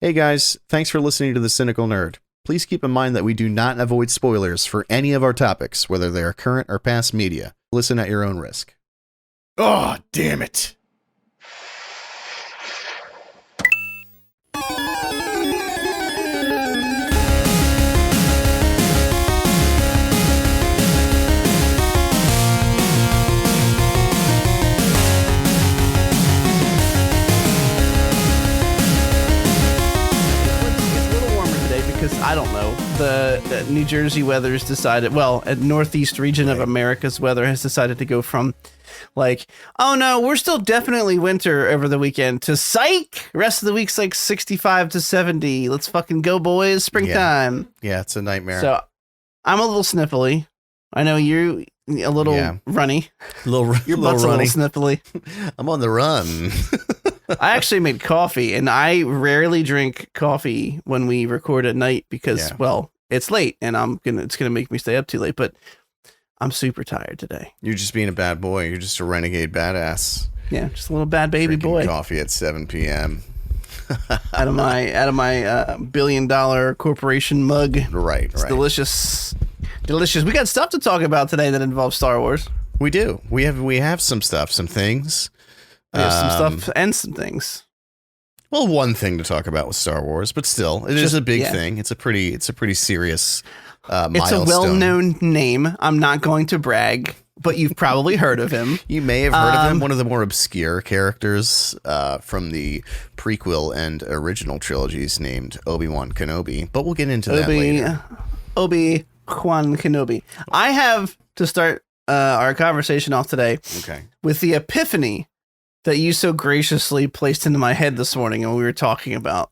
Hey guys, thanks for listening to The Cynical Nerd. Please keep in mind that we do not avoid spoilers for any of our topics, whether they are current or past media. Listen at your own risk. Oh, damn it. Because I don't know, the New Jersey weather's decided, well, at northeast region of America's weather has decided to go from like, oh no, we're still definitely winter over the weekend to psych. Rest of the week's like 65 to 70. Let's fucking go, boys. Springtime. Yeah, it's a nightmare. So I'm a little sniffly. I know you're a little runny. Your butt's a little sniffly. I'm on the run. I actually made coffee, and I rarely drink coffee when we record at night because, well, it's late, and it's gonna make me stay up too late. But I'm super tired today. You're just being a bad boy. You're just a renegade badass. Yeah, just a little bad baby Drinking boy. Coffee at 7 p.m. out of my $1 billion corporation mug. Right. It's delicious. We got stuff to talk about today that involves Star Wars. We do. We have some stuff, some things. We have some stuff and some things. Well, one thing to talk about with Star Wars, but still, it is a big thing. It's a pretty serious milestone. It's a well-known name. I'm not going to brag, but you've probably heard of him. You may have heard of him. One of the more obscure characters from the prequel and original trilogies, named Obi-Wan Kenobi. But we'll get into that later. Obi-Wan Kenobi. I have to start our conversation off today with the epiphany that you so graciously placed into my head this morning when we were talking about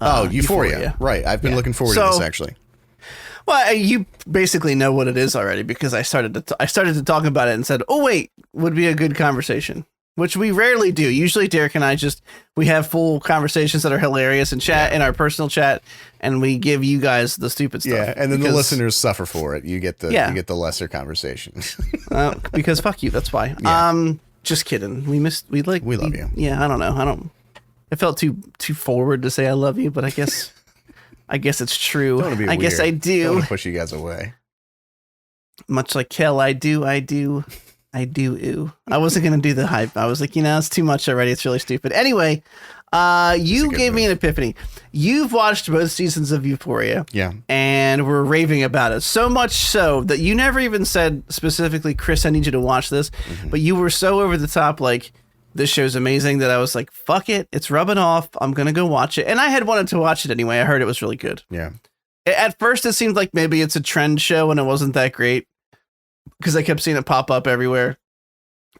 Euphoria. Right. I've been looking forward to this, actually. Well, you basically know what it is already because I started to talk about it and said, oh, wait, would be a good conversation, which we rarely do. Usually Derek and I we have full conversations that are hilarious in chat, in our personal chat, and we give you guys the stupid stuff. Yeah, and then the listeners suffer for it. You get the lesser conversation. Because fuck you, that's why. Yeah. Just kidding. We love you. Yeah, I don't know. It felt too forward to say I love you, but I guess it's true. I guess I do. Don't want to push you guys away. Much like Kel, I do. Ooh. I wasn't gonna do the hype. I was like, it's too much already. It's really stupid. Anyway, you gave me an epiphany. You've watched both seasons of Euphoria. Yeah. And we're raving about it. So much so that you never even said specifically, Chris, I need you to watch this. Mm-hmm. But you were so over the top, like, this show's amazing, that I was like, fuck it. It's rubbing off. I'm going to go watch it. And I had wanted to watch it anyway. I heard it was really good. Yeah. At first, it seemed like maybe it's a trend show and it wasn't that great because I kept seeing it pop up everywhere.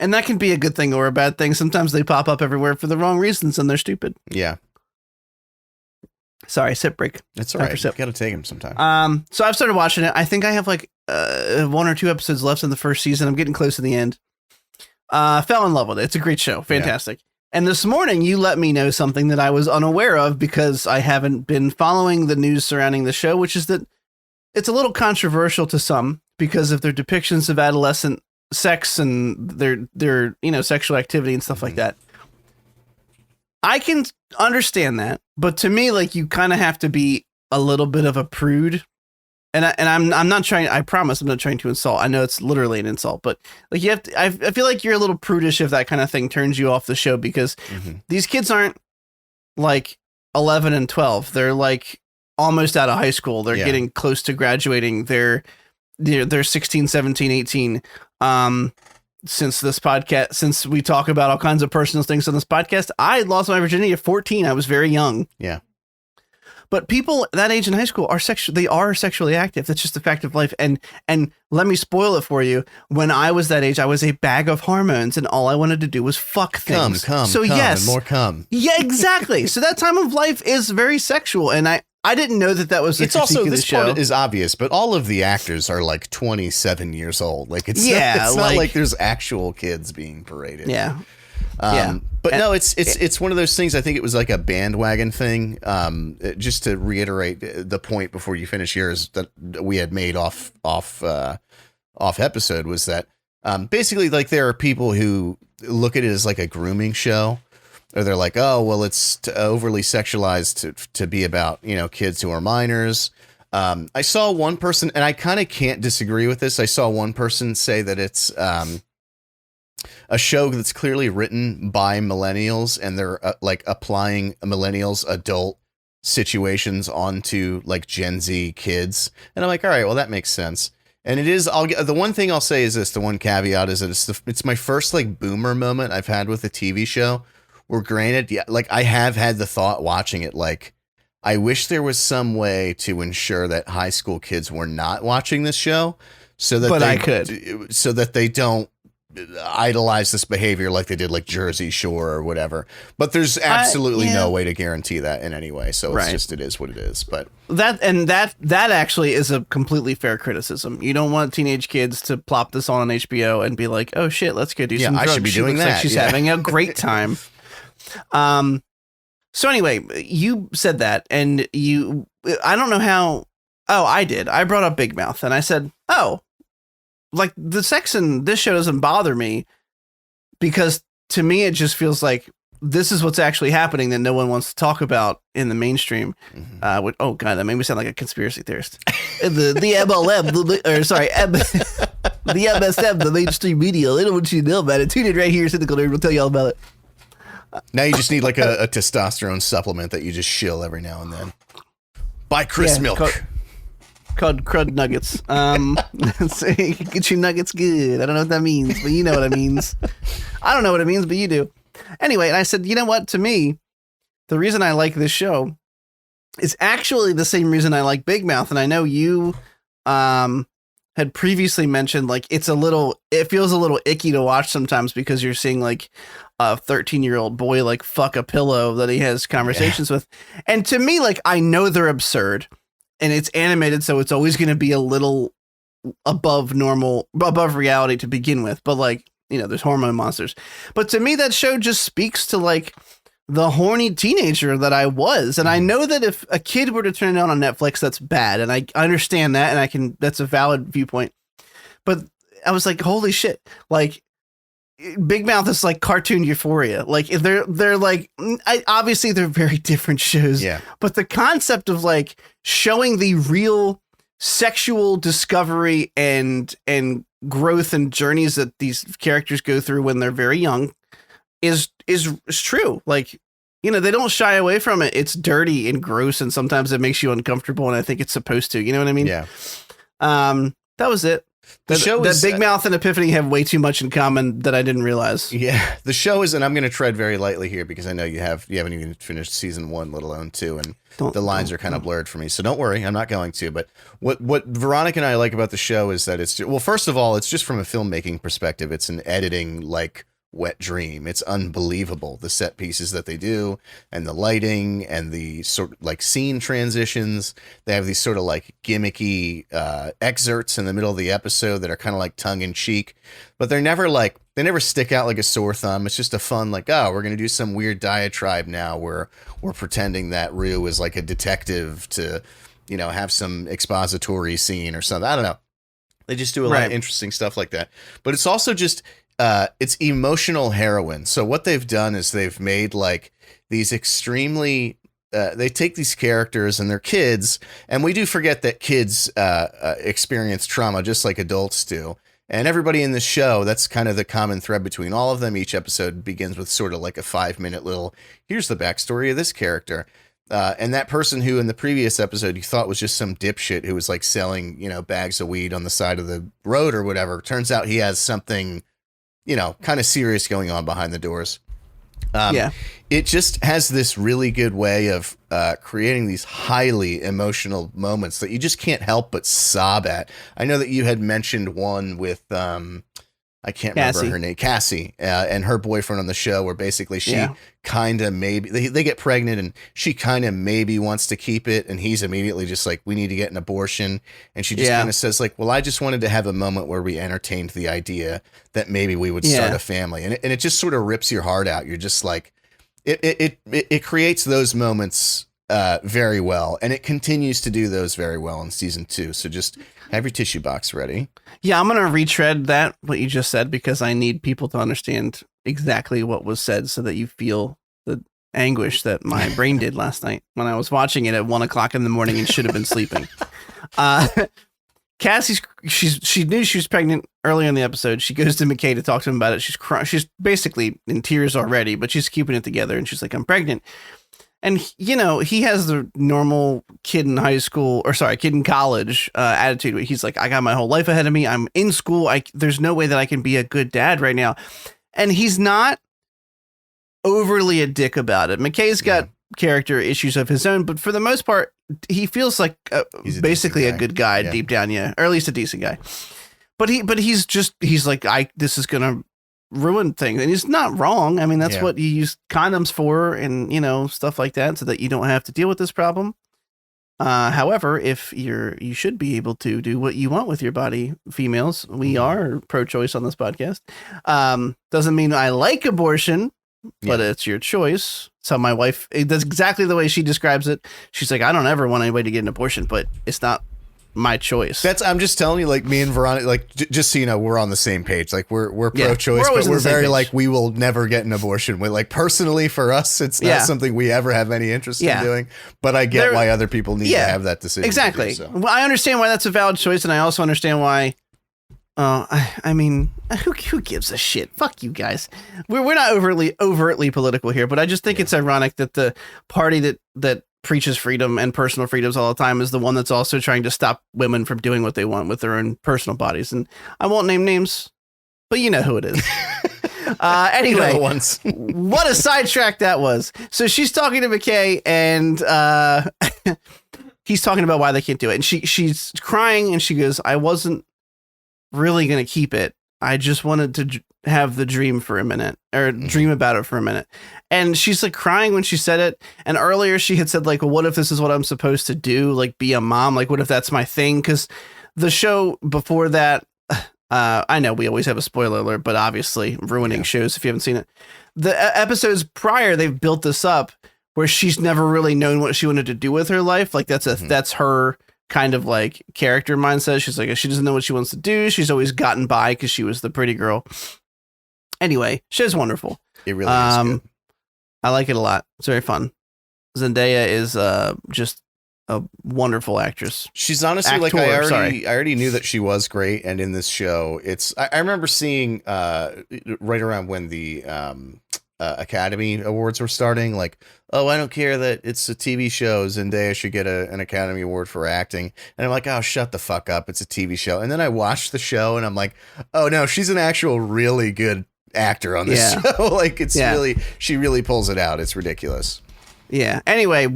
And that can be a good thing or a bad thing. Sometimes they pop up everywhere for the wrong reasons and they're stupid. Yeah. Sorry, sip break. That's all right. Got to take them sometime. So I've started watching it. I think I have like 1 or 2 episodes left in the first season. I'm getting close to the end. Fell in love with it. It's a great show. Fantastic. Yeah. And this morning you let me know something that I was unaware of because I haven't been following the news surrounding the show, which is that it's a little controversial to some because of their depictions of adolescent sex and their sexual activity and stuff like that. I can understand that, but to me, like, you kind of have to be a little bit of a prude. And I'm not trying. I promise I'm not trying to insult. I know it's literally an insult, but like you have to. I feel like you're a little prudish if that kind of thing turns you off the show because these kids aren't like 11 and 12. They're like almost out of high school. They're getting close to graduating. They're 16, 17, 18. Since we talk about all kinds of personal things on this podcast, I lost my virginity at 14. I was very young. Yeah. But people that age in high school are sexually active. That's just the fact of life. And let me spoil it for you. When I was that age, I was a bag of hormones and all I wanted to do was fuck things. Come, yes. And more come. Yeah, exactly. So that time of life is very sexual. And I didn't know that was it's also this show. Part is obvious, but all of the actors are like 27 years old. Like it's not like there's actual kids being paraded. Yeah. But no, it's one of those things. I think it was like a bandwagon thing. Just to reiterate the point before you finish yours that we had made off episode was that basically like there are people who look at it as like a grooming show or they're like, oh, well, it's overly sexualized to be about, kids who are minors. I saw one person, and I kind of can't disagree with this. I saw one person say that it's a show that's clearly written by millennials, and they're like applying millennials' adult situations onto like Gen Z kids. And I'm like, all right, well, that makes sense. And it is, the one thing I'll say is this, the one caveat is that it's my first like boomer moment I've had with a TV show where, granted, yeah, like I have had the thought watching it, like, I wish there was some way to ensure that high school kids were not watching this show so that they don't idolize this behavior like they did like Jersey Shore or whatever. But there's absolutely no way to guarantee that in any way. So it's just, it is what it is. But that actually is a completely fair criticism. You don't want teenage kids to plop this on HBO and be like, oh shit, let's go do some drugs. I should be doing that. Like she's having a great time. So anyway, you said that, and I don't know how. Oh, I did. I brought up Big Mouth, and I said, oh, like the sex in this show doesn't bother me because to me it just feels like this is what's actually happening that no one wants to talk about in the mainstream. Mm-hmm. Oh god, that made me sound like a conspiracy theorist. the MLM, the MSM, the mainstream media. They don't want you to know about it. Tune in right here, Cynical Nerd. We'll tell you all about it. Now you just need like a testosterone supplement that you just shill every now and then. Buy Chris milk. Called Crud Nuggets. So get your nuggets good. I don't know what that means, but you know what it means. I don't know what it means, but you do. Anyway, and I said, you know what? To me, the reason I like this show is actually the same reason I like Big Mouth. And I know you had previously mentioned like it feels a little icky to watch sometimes because you're seeing like a 13-year-old boy like fuck a pillow that he has conversations with. And to me, like, I know they're absurd. And it's animated, so it's always going to be a little above reality to begin with. But like, there's hormone monsters. But to me, that show just speaks to like the horny teenager that I was. And I know that if a kid were to turn it on Netflix, that's bad. And I understand that. And that's a valid viewpoint. But I was like, holy shit. Like, Big Mouth is like cartoon Euphoria. Like they're like, obviously they're very different shows. Yeah. But the concept of like showing the real sexual discovery and growth and journeys that these characters go through when they're very young is true. Like, they don't shy away from it. It's dirty and gross, and sometimes it makes you uncomfortable. And I think it's supposed to. You know what I mean? Yeah. That was it. That Big Mouth and Epiphany have way too much in common that I didn't realize. Yeah, the show is, and I'm going to tread very lightly here because I know you haven't even finished season 1, let alone 2, and the lines are kind of blurred for me. So don't worry, I'm not going to. But what Veronica and I like about the show is that first of all, it's just from a filmmaking perspective, it's an editing like wet dream. It's unbelievable, the set pieces that they do and the lighting and the sort of like scene transitions. They have these sort of like gimmicky excerpts in the middle of the episode that are kind of like tongue in cheek, but they never stick out like a sore thumb. It's just a fun like, oh, we're going to do some weird diatribe now where we're pretending that Rue is like a detective to, have some expository scene or something. I don't know. They just do a lot of interesting stuff like that, but it's also just it's emotional heroin. So what they've done is they've made like these extremely they take these characters and they're kids, and we do forget that kids experience trauma just like adults do. And everybody in this show, that's kind of the common thread between all of them. Each episode begins with sort of like a 5-minute little, here's the backstory of this character. And that person who in the previous episode you thought was just some dipshit who was like selling, bags of weed on the side of the road or whatever, turns out he has something kind of serious going on behind the doors. It just has this really good way of creating these highly emotional moments that you just can't help but sob at. I know that you had mentioned one with, I can't remember her name, Cassie, and her boyfriend on the show, where basically she kind of maybe they get pregnant and she kind of maybe wants to keep it, and he's immediately just like, we need to get an abortion, and she just kind of says like, well, I just wanted to have a moment where we entertained the idea that maybe we would start a family, and it just sort of rips your heart out. You're just like, it creates those moments very well, and it continues to do those very well in season 2. So just have your tissue box ready. Yeah, I'm going to retread what you just said because I need people to understand exactly what was said so that you feel the anguish that my brain did last night when I was watching it at 1 o'clock in the morning and should have been sleeping. Cassie's she knew she was pregnant early in the episode. She goes to McKay to talk to him about it. She's basically in tears already, but she's keeping it together. And she's like, I'm pregnant. And, he has the normal kid in college attitude where he's like, I got my whole life ahead of me. I'm in school. There's no way that I can be a good dad right now. And he's not overly a dick about it. McKay's got character issues of his own, but for the most part, he feels like basically a good guy deep down. Yeah. Or at least a decent guy. But he's like, this is going to ruin things, and he's not wrong. I mean, that's what you use condoms for, and stuff like that, so that you don't have to deal with this problem. However, if you should be able to do what you want with your body, females. We are pro-choice on this podcast. Doesn't mean I like abortion, but it's your choice. So my wife, that's exactly the way she describes it. She's like, I don't ever want anybody to get an abortion, but it's not my choice. I'm just telling you, like, me and Veronica, like, just so you know, we're on the same page. Like, we're pro-choice, but we're very page. Like, we will never get an abortion. With, like, personally for us, it's not something we ever have any interest in doing. But I get why other people need to have that decision. Exactly. Well, I understand why that's a valid choice, and I also understand why. I mean, who gives a shit? Fuck you guys. We're not overtly political here, but I just think it's ironic that the party that preaches freedom and personal freedoms all the time is the one that's also trying to stop women from doing what they want with their own personal bodies. And I won't name names, but you know who it is. Anyway, what a sidetrack that was. So she's talking to McKay, and he's talking about why they can't do it. And she's crying, and she goes, I wasn't really going to keep it. I just wanted to have the dream for a minute, or dream about it for a minute. And she's like crying when she said it. And earlier she had said, like, well, what if this is what I'm supposed to do? Like, be a mom? Like, what if that's my thing? Because the show before that, I know we always have a spoiler alert, but obviously ruining shows if you haven't seen it. The episodes prior, they've built this up where she's never really known what she wanted to do with her life. Like, that's her kind of like character mindset. She's like, she doesn't know what she wants to do. She's always gotten by because she was the pretty girl. Anyway, show's wonderful. It really is good. I like it a lot. It's very fun. Zendaya is just a wonderful actress. She's honestly I already knew that she was great, and in this show, I remember seeing right around when the Academy Awards were starting, like, oh, I don't care that it's a TV show, Zendaya should get an Academy Award for acting. And I'm like, oh, shut the fuck up, it's a TV show. And then I watched the show, and I'm like, oh no, she's an actual really good actor on this show. Like, it's she really pulls it out. It's ridiculous. Yeah. Anyway,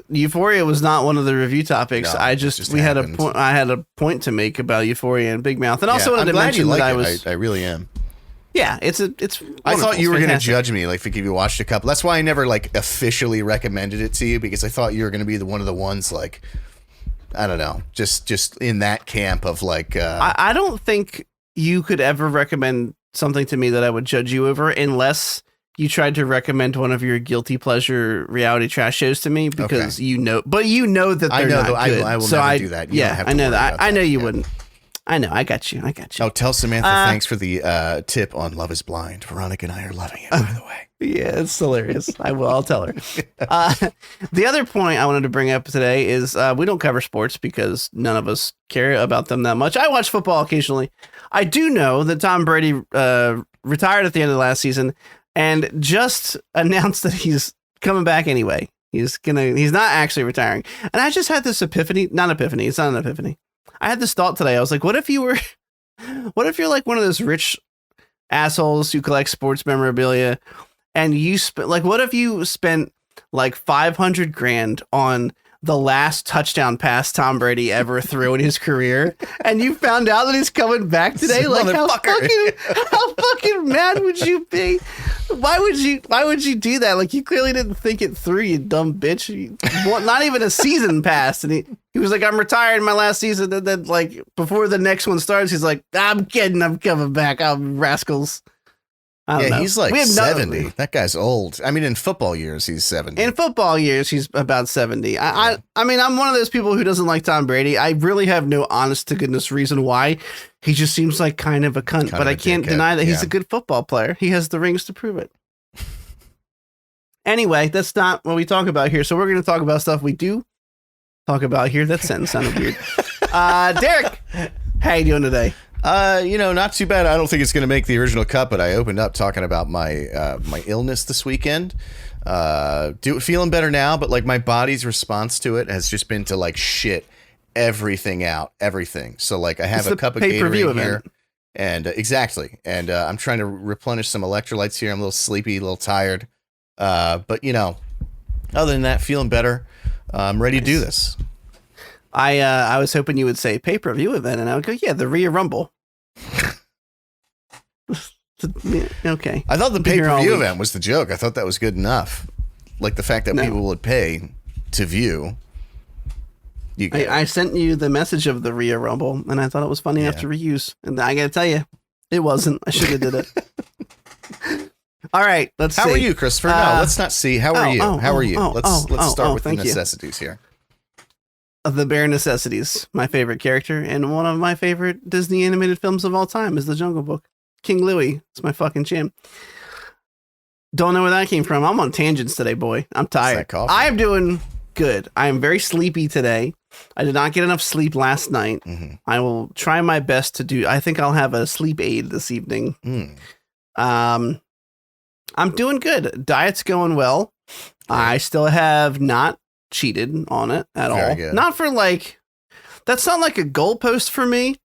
Euphoria was not one of the review topics. No, I had a point to make about Euphoria and Big Mouth, and also wanted to mention that I really am. Yeah, it's. I thought you were going to judge me, like, if you watched a couple. That's why I never like officially recommended it to you, because I thought you were going to be one of the ones, like, I don't know, just in that camp of like. I don't think you could ever recommend something to me that I would judge you over, unless you tried to recommend one of your guilty pleasure reality trash shows to me, because you know that they're not good. I will never do that. I know that. I know you wouldn't. I know. I got you. Oh, tell Samantha thanks for the tip on Love is Blind. Veronica and I are loving it, by the way. Yeah, it's hilarious. I'll tell her. The other point I wanted to bring up today is we don't cover sports because none of us care about them that much. I watch football occasionally. I do know that Tom Brady retired at the end of the last season and just announced that he's coming back anyway. He's not actually retiring. And I just had this epiphany. It's not an epiphany. I had this thought today. I was like, what if you're like one of those rich assholes who collect sports memorabilia, and what if you spent like $500,000 on the last touchdown pass Tom Brady ever threw in his career, and you found out that he's coming back today? Like, how fucking mad would you be? Why would you do that? Like, you clearly didn't think it through, you dumb bitch. Not even a season passed, and he was like, I'm retired in my last season. And then, like, before the next one starts, he's like, I'm kidding, I'm coming back. I'm rascals. I don't know. He's like 70. That guy's old. I mean, in football years, he's 70. In football years, he's about 70. I mean, I'm one of those people who doesn't like Tom Brady. I really have no honest to goodness reason why. He just seems like kind of a cunt, but I can't deny that he's a good football player. He has the rings to prove it. Anyway, that's not what we talk about here. So we're going to talk about stuff we do talk about here. That sentence sounded weird. Derek, how you doing today? Not too bad. I don't think it's going to make the original cut, but I opened up talking about my my illness this weekend. Feeling better now, but like my body's response to it has just been to like shit everything out, everything. So like I have a cup of Gatorade here, and exactly, and I'm trying to replenish some electrolytes here. I'm a little sleepy, a little tired, but other than that, feeling better. I'm ready to do this. I was hoping you would say pay-per-view event, and I would go, yeah, the Rhea Rumble. Okay. I thought the pay-per-view event was the joke. I thought that was good enough. Like the fact that people would pay to view. I sent you the message of the Rhea Rumble, and I thought it was funny enough to reuse. And I got to tell you, it wasn't. I should have did it. All right, let's see. How are you, Christopher? No, let's not see. How are you? How are you? Let's start with the necessities here. The bare necessities. My favorite character and one of my favorite Disney animated films of all time is The Jungle Book. King Louie. It's my fucking champ. Don't know where that came from. I'm on tangents today, boy. I'm tired. I'm doing good. I am very sleepy today. I did not get enough sleep last night. Mm-hmm. I will try my best to do. I think I'll have a sleep aid this evening. I'm doing good. Diet's going well. I still have not cheated on it at all. Good. Not for like, that's not like a goalpost for me.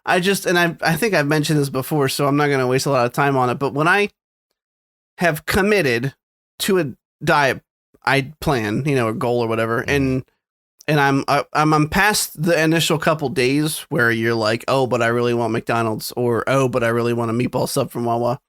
I think I've mentioned this before, so I'm not going to waste a lot of time on it. But when I have committed to a diet plan, a goal or whatever, and I'm past the initial couple days where you're like, oh, but I really want McDonald's, or oh, but I really want a meatball sub from Wawa.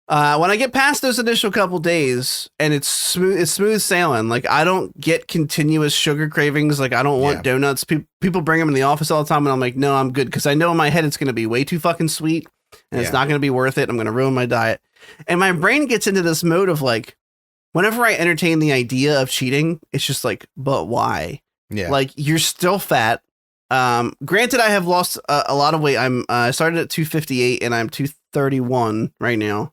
When I get past those initial couple days and it's smooth sailing, like I don't get continuous sugar cravings. Like I don't want donuts. People bring them in the office all the time and I'm like, no, I'm good. Cause I know in my head, it's going to be way too fucking sweet and it's not going to be worth it. I'm going to ruin my diet. And my brain gets into this mode of like, whenever I entertain the idea of cheating, it's just like, but why? Yeah. Like you're still fat. Granted, I have lost a lot of weight. I started at 258 and I'm 231 right now.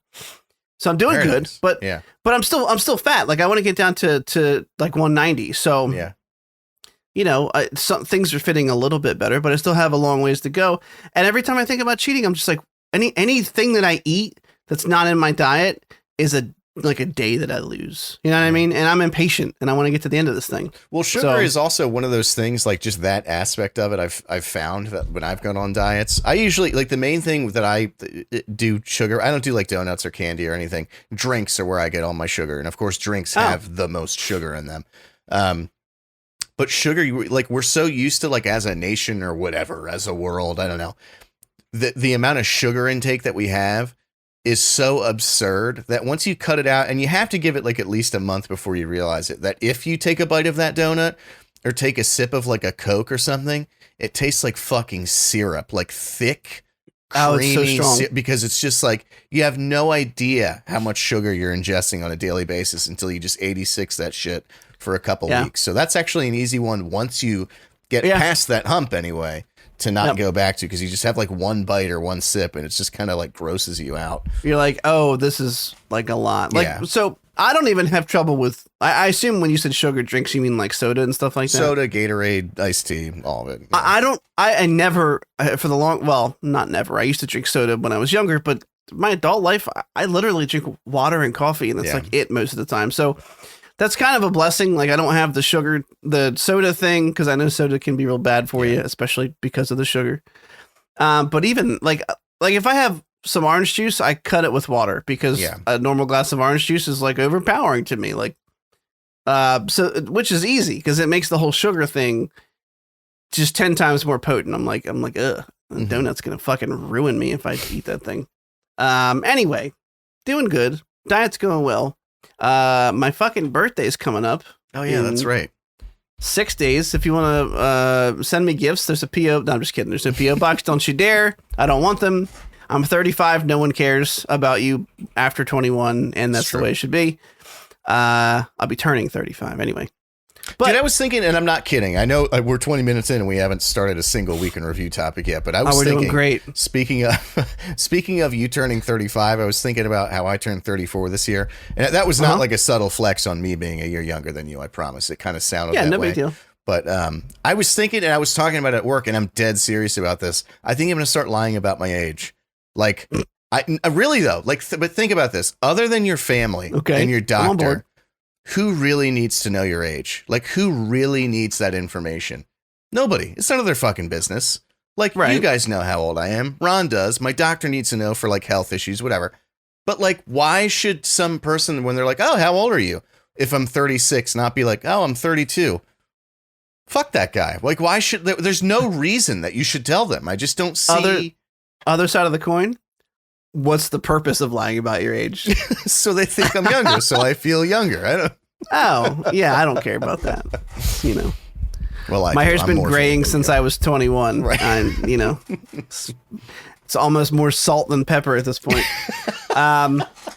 So I'm doing good, but I'm still fat. Like I want to get down to like 190. So, some things are fitting a little bit better, but I still have a long ways to go. And every time I think about cheating, I'm just like, anything that I eat that's not in my diet is a day that I lose. You know what I mean? And I'm impatient and I want to get to the end of this thing. Well, sugar is also one of those things, like just that aspect of it. I've found that when I've gone on diets, I usually like the main thing that I do sugar. I don't do like donuts or candy or anything. Drinks are where I get all my sugar. And of course drinks have the most sugar in them. But sugar, like we're so used to like as a nation or whatever, as a world, I don't know, the amount of sugar intake that we have is so absurd that once you cut it out, and you have to give it like at least a month before you realize it, that if you take a bite of that donut or take a sip of like a Coke or something, it tastes like fucking syrup, like thick, creamy, it's so strong. Because it's just like, you have no idea how much sugar you're ingesting on a daily basis until you just 86 that shit for a couple weeks. So that's actually an easy one once you get past that hump anyway, to not go back to, because you just have like one bite or one sip and it's just kind of like grosses you out. You're like, oh, this is like a lot. Like, so I don't even have trouble with, I assume when you said sugar drinks, you mean like soda and stuff like that? Soda, Gatorade, iced tea, all of it. Yeah. I never, not never. I used to drink soda when I was younger, but my adult life, I literally drink water and coffee and that's like it most of the time. So that's kind of a blessing. Like I don't have the soda thing, because I know soda can be real bad for you, especially because of the sugar. But even like if I have some orange juice, I cut it with water, because a normal glass of orange juice is like overpowering to me. Like, which is easy because it makes the whole sugar thing just 10 times more potent. I'm like, ugh, donut's going to fucking ruin me if I eat that thing. Anyway, doing good. Diet's going well. My fucking birthday's coming up. Oh yeah, that's right. 6 days. If you want to send me gifts, there's a PO. No, I'm just kidding. There's no PO box. Don't you dare. I don't want them. I'm 35. No one cares about you after 21, and that's the way it should be. I'll be turning 35 anyway. Dude, I was thinking, and I'm not kidding. I know we're 20 minutes in and we haven't started a single week in review topic yet, but I was thinking, doing great. Speaking of you turning 35, I was thinking about how I turned 34 this year. And that was not like a subtle flex on me being a year younger than you, I promise. It kind of sounded that way. Yeah, no big deal. But I was thinking, and I was talking about it at work, and I'm dead serious about this. I think I'm going to start lying about my age. Like, I really, though, like, but think about this. Other than your family and your doctor, who really needs to know your age? Like, who really needs that information? Nobody. It's none of their fucking business. Like, you guys know how old I am. Ron does. My doctor needs to know for, like, health issues, whatever. But, like, why should some person, when they're like, oh, how old are you? If I'm 36, not be like, oh, I'm 32. Fuck that guy. Like, why should... There's no reason that you should tell them. I just don't see... Other side of the coin? What's the purpose of lying about your age? So they think I'm younger, so I feel younger. I don't. Oh, yeah, I don't care about that. You know. Well, my hair's been graying since I was 21. Right. And, you know, it's almost more salt than pepper at this point.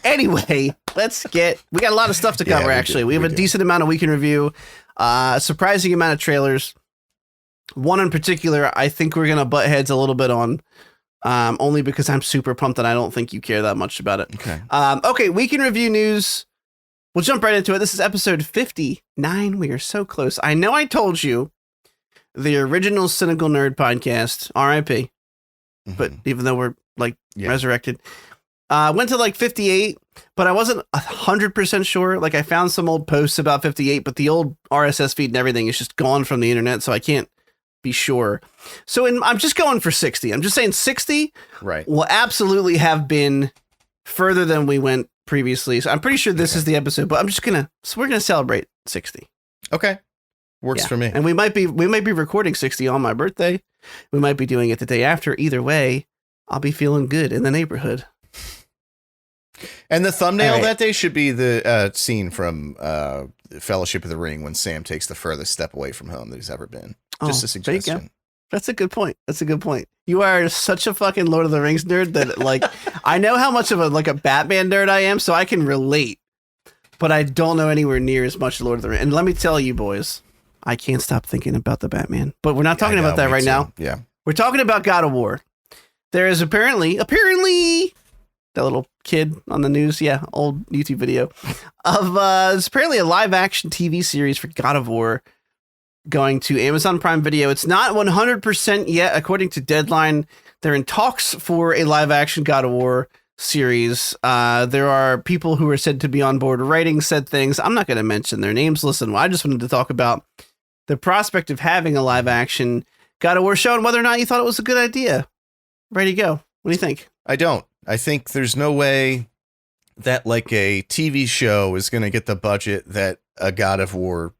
Anyway, we got a lot of stuff to cover, actually. We have a decent amount of week in review, a surprising amount of trailers. One in particular, I think we're going to butt heads a little bit on. Only because I'm super pumped and I don't think you care that much about it. Okay. Okay, week in review news. We'll jump right into it. This is episode 59. We are so close. I know I told you the original Cynical Nerd podcast, RIP, but even though we're like resurrected, went to like 58, but I wasn't 100% sure. Like I found some old posts about 58, but the old RSS feed and everything is just gone from the internet, so I can't be sure. So I'm just going for 60. I'm just saying 60 will absolutely have been further than we went previously. So I'm pretty sure this is the episode, but we're going to celebrate 60. Okay. Works for me. And we might be recording 60 on my birthday. We might be doing it the day after. Either way, I'll be feeling good in the neighborhood. And the thumbnail that day should be the scene from Fellowship of the Ring when Sam takes the furthest step away from home that he's ever been. Just a suggestion. That's a good point. You are such a fucking Lord of the Rings nerd that like I know how much of a Batman nerd I am, so I can relate. But I don't know anywhere near as much Lord of the Rings. And let me tell you, boys, I can't stop thinking about the Batman. But we're not talking about that right now. Yeah. We're talking about God of War. There is apparently that little kid on the news, old YouTube video of it's apparently a live action TV series for God of War going to Amazon Prime Video. It's not 100% yet, according to Deadline. They're in talks for a live action God of War series. There are people who are said to be on board writing said things. I'm not going to mention their names. Listen, I just wanted to talk about the prospect of having a live action God of War show and whether or not you thought it was a good idea. Ready to go. What do you think? I don't. I think there's no way that like a TV show is going to get the budget that a God of War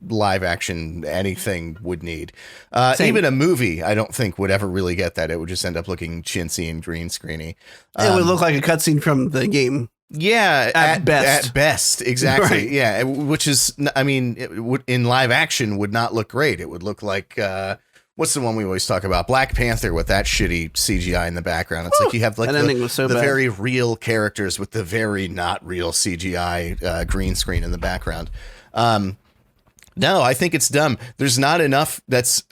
live action anything would need. Even a movie, I don't think would ever really get that. It would just end up looking chintzy and green screeny. It would look like a cutscene from the game. Yeah, at best. At best, exactly. Right. Yeah, which is, I mean, it would, in live action would not look great. It would look like what's the one we always talk about? Black Panther with that shitty CGI in the background. It's like you have like the very real characters with the very not real CGI green screen in the background. No, I think it's dumb. There's not enough that's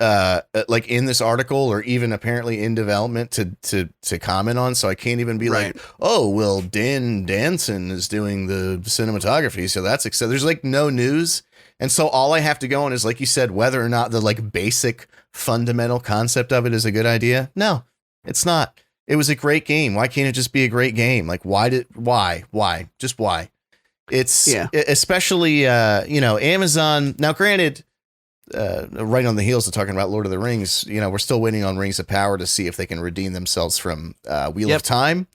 like in this article or even apparently in development to comment on. So I can't even be like, oh, well, Dan Danson is doing the cinematography. So that's exciting. There's like no news. And so all I have to go on is, like you said, whether or not the like basic fundamental concept of it is a good idea. No, it's not. It was a great game. Why can't it just be a great game? Like, why? Just why? It's especially, Amazon. Now, granted, right on the heels of talking about Lord of the Rings, we're still waiting on Rings of Power to see if they can redeem themselves from Wheel of Time.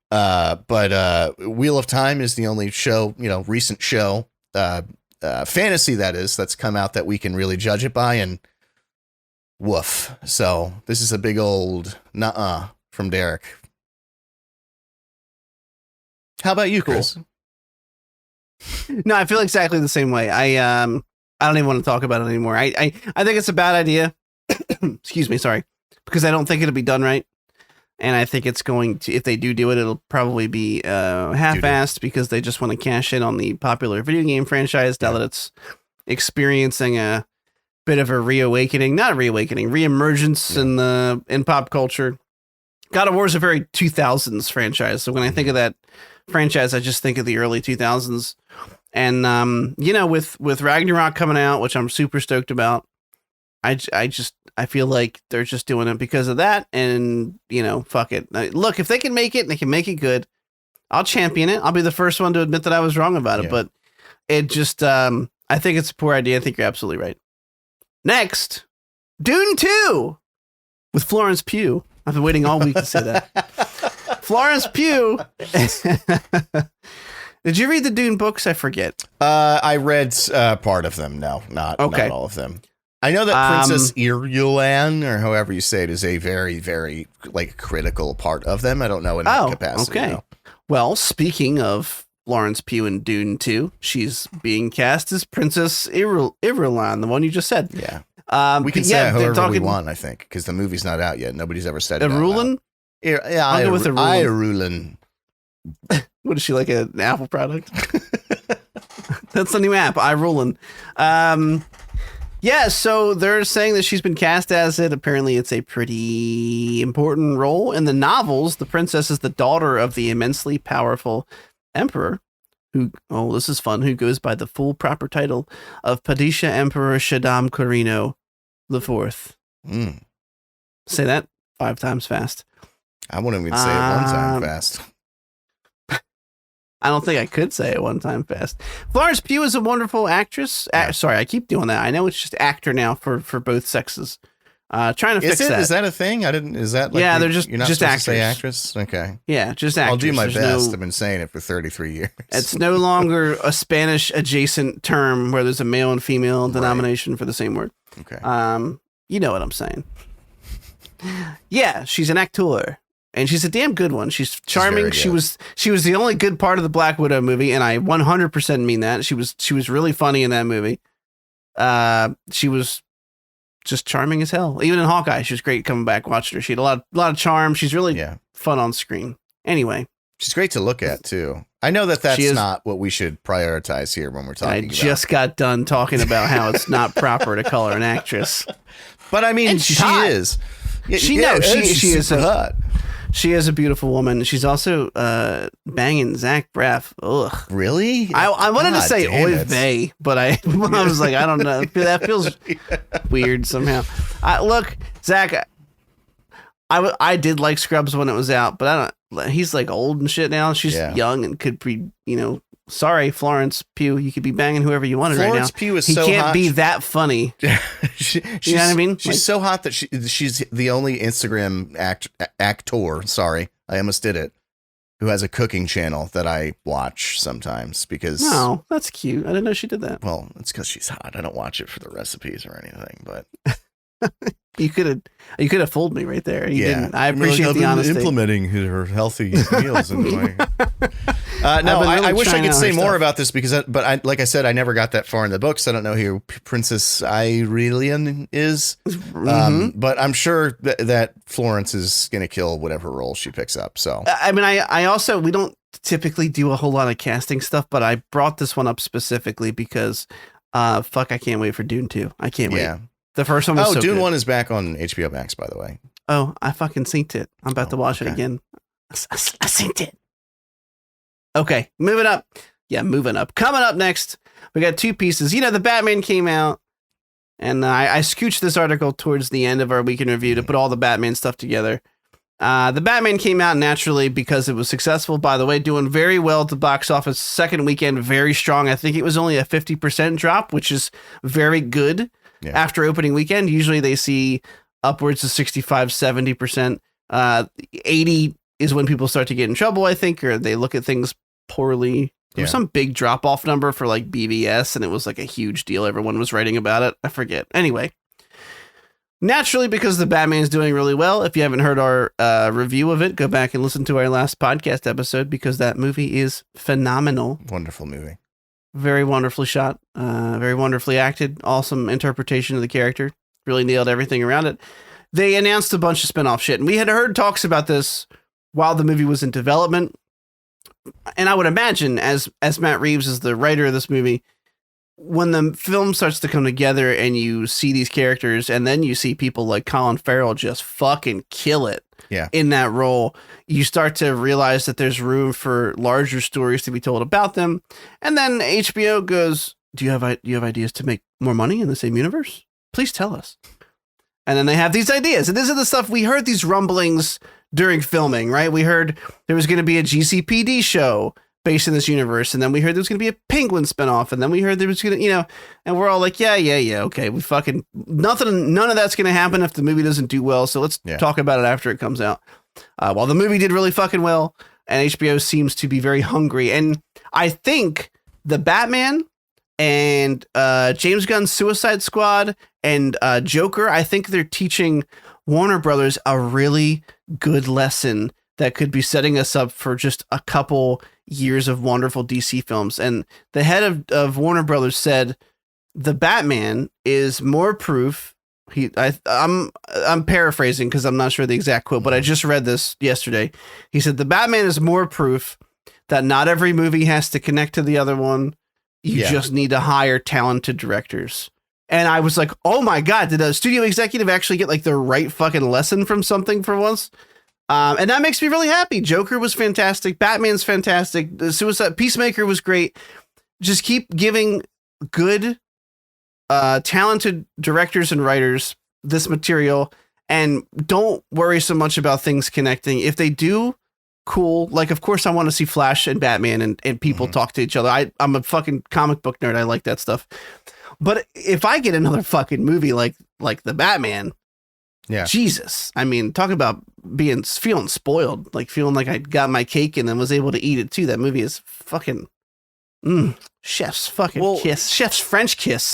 But Wheel of Time is the only show, recent show, fantasy that's come out that we can really judge it by, and woof. So this is a big old nuh-uh from Derek. How about you, Chris? Cool. No, I feel exactly the same way. I don't even want to talk about it anymore. I think it's a bad idea. Excuse me, sorry. Because I don't think it'll be done right. And I think it's going to, if they do it, it'll probably be half-assed because they just want to cash in on the popular video game franchise now that it's experiencing a bit of a reemergence in pop culture. God of War is a very 2000s franchise. So when I think of that franchise, I just think of the early 2000s. And, with Ragnarok coming out, which I'm super stoked about, I feel like they're just doing it because of that. And, fuck it. Look, if they can make it and they can make it good, I'll champion it. I'll be the first one to admit that I was wrong about it. But it just, I think it's a poor idea. I think you're absolutely right. Next, Dune 2 with Florence Pugh. I've been waiting all week to say that. Florence Pugh. Did you read the Dune books? I forget. I read part of them. No, not all of them. I know that Princess Irulan, or however you say it, is a very, very critical part of them. I don't know in what capacity. Okay. No. Well, speaking of Florence Pugh in Dune 2, she's being cast as Princess Irulan, the one you just said. Yeah. We can say it however we want, I think, because the movie's not out yet. Nobody's ever said it. Irulan? Yeah, I'll go with Irulan. What is she, like an Apple product? That's the new app, Irulan. Yeah, so they're saying that she's been cast as it. Apparently, it's a pretty important role. In the novels, the princess is the daughter of the immensely powerful emperor, who goes by the full proper title of Padishah Emperor Shaddam Corino IV. Say that 5 times fast. I wouldn't even say it one time fast. I don't think I could say it one time fast. Florence Pugh is a wonderful actress. Sorry, I keep doing that. I know it's just actor now for both sexes. Trying to fix that. Is that a thing? I didn't. Is that they're just you're not just supposed actors. to say actress? Okay. Yeah, just actors. I'll do my best. I've been saying it for 33 years. It's no longer a Spanish adjacent term where there's a male and female denomination for the same word. Okay. You know what I'm saying. Yeah, she's an actor. And she's a damn good one. She's charming. She was the only good part of the Black Widow movie, and I 100% mean that. She was really funny in that movie. She was just charming as hell. Even in Hawkeye, she was great coming back watching her. She had a lot of charm. She's really fun on screen. Anyway, she's great to look at too. I know that's not what we should prioritize here when we're talking. I just got done talking about how it's not proper to call her an actress, but I mean, she is. She is hot. She is a beautiful woman. She's also banging Zach Braff. Ugh. Really? I wanted to say oy vey, but I was like, I don't know. That feels weird somehow. Look, Zach, I did like Scrubs when it was out, but I don't. He's like old and shit now. She's young and could be, sorry, Florence Pugh, you could be banging whoever you wanted Florence right now. Pugh is he so can't hot. be that funny. You know what I mean? She's so hot that she's the only Instagram actor. Sorry, I almost did it. Who has a cooking channel that I watch sometimes because. No, that's cute. I didn't know she did that. Well, it's because she's hot. I don't watch it for the recipes or anything, but. You could have fooled me right there. You didn't. I appreciate the honesty. Implementing her healthy meals into my. I wish I could say more about this but like I said, I never got that far in the books. I don't know who Princess Irulan is, but I'm sure that Florence is going to kill whatever role she picks up. So I mean, I also we don't typically do a whole lot of casting stuff, but I brought this one up specifically because, I can't wait for Dune 2. I can't wait. Yeah. The first one was so Dune good. 1 is back on HBO Max, by the way. Oh, I fucking synced it. I'm about to watch it again. I synced it. Okay, moving up. Yeah, moving up. Coming up next, we got 2 pieces. The Batman came out, and I scooched this article towards the end of our weekend review to put all the Batman stuff together. The Batman came out naturally because it was successful, by the way, doing very well at the box office. Second weekend, very strong. I think it was only a 50% drop, which is very good. Yeah. After opening weekend, usually they see upwards of 65, 70%. 80 is when people start to get in trouble, I think, or they look at things poorly. There was some big drop off number for like BBS, and it was like a huge deal. Everyone was writing about it. I forget. Anyway, naturally, because the Batman is doing really well. If you haven't heard our review of it, go back and listen to our last podcast episode because that movie is phenomenal. Wonderful movie. Very wonderfully shot, very wonderfully acted, awesome interpretation of the character, really nailed everything around it. They announced a bunch of spinoff shit, and we had heard talks about this while the movie was in development. And I would imagine, as Matt Reeves is the writer of this movie, when the film starts to come together and you see these characters and then you see people like Colin Farrell just fucking kill it in that role, you start to realize that there's room for larger stories to be told about them. And then HBO goes, do you have ideas to make more money in the same universe? Please tell us. And then they have these ideas. And this is the stuff we heard, these rumblings during filming, right? We heard there was going to be a GCPD show based in this universe. And then we heard there was going to be a Penguin spinoff. And then we heard there was going to, and we're all like, yeah. Okay. We fucking none of that's going to happen if the movie doesn't do well. So let's talk about it after it comes out. While the movie did really fucking well, and HBO seems to be very hungry. And I think the Batman and James Gunn's Suicide Squad and Joker, I think they're teaching Warner Brothers a really good lesson that could be setting us up for just a couple years of wonderful DC films. And the head of Warner Brothers said the Batman is more proof. I'm paraphrasing because I'm not sure the exact quote, but I just read this yesterday. He said the Batman is more proof that not every movie has to connect to the other one. You just need to hire talented directors. And I was like, oh my God, did a studio executive actually get like the right fucking lesson from something for once? And that makes me really happy. Joker was fantastic. Batman's fantastic. The Peacemaker was great. Just keep giving good, talented directors and writers this material, and don't worry so much about things connecting. If they do, cool. Like, of course I want to see Flash and Batman and people talk to each other. I'm a fucking comic book nerd. I like that stuff. But if I get another fucking movie like the Batman, Jesus, I mean, talk about feeling spoiled, like feeling like I got my cake and then was able to eat it too. That movie is fucking chef's fucking kiss, chef's French kiss.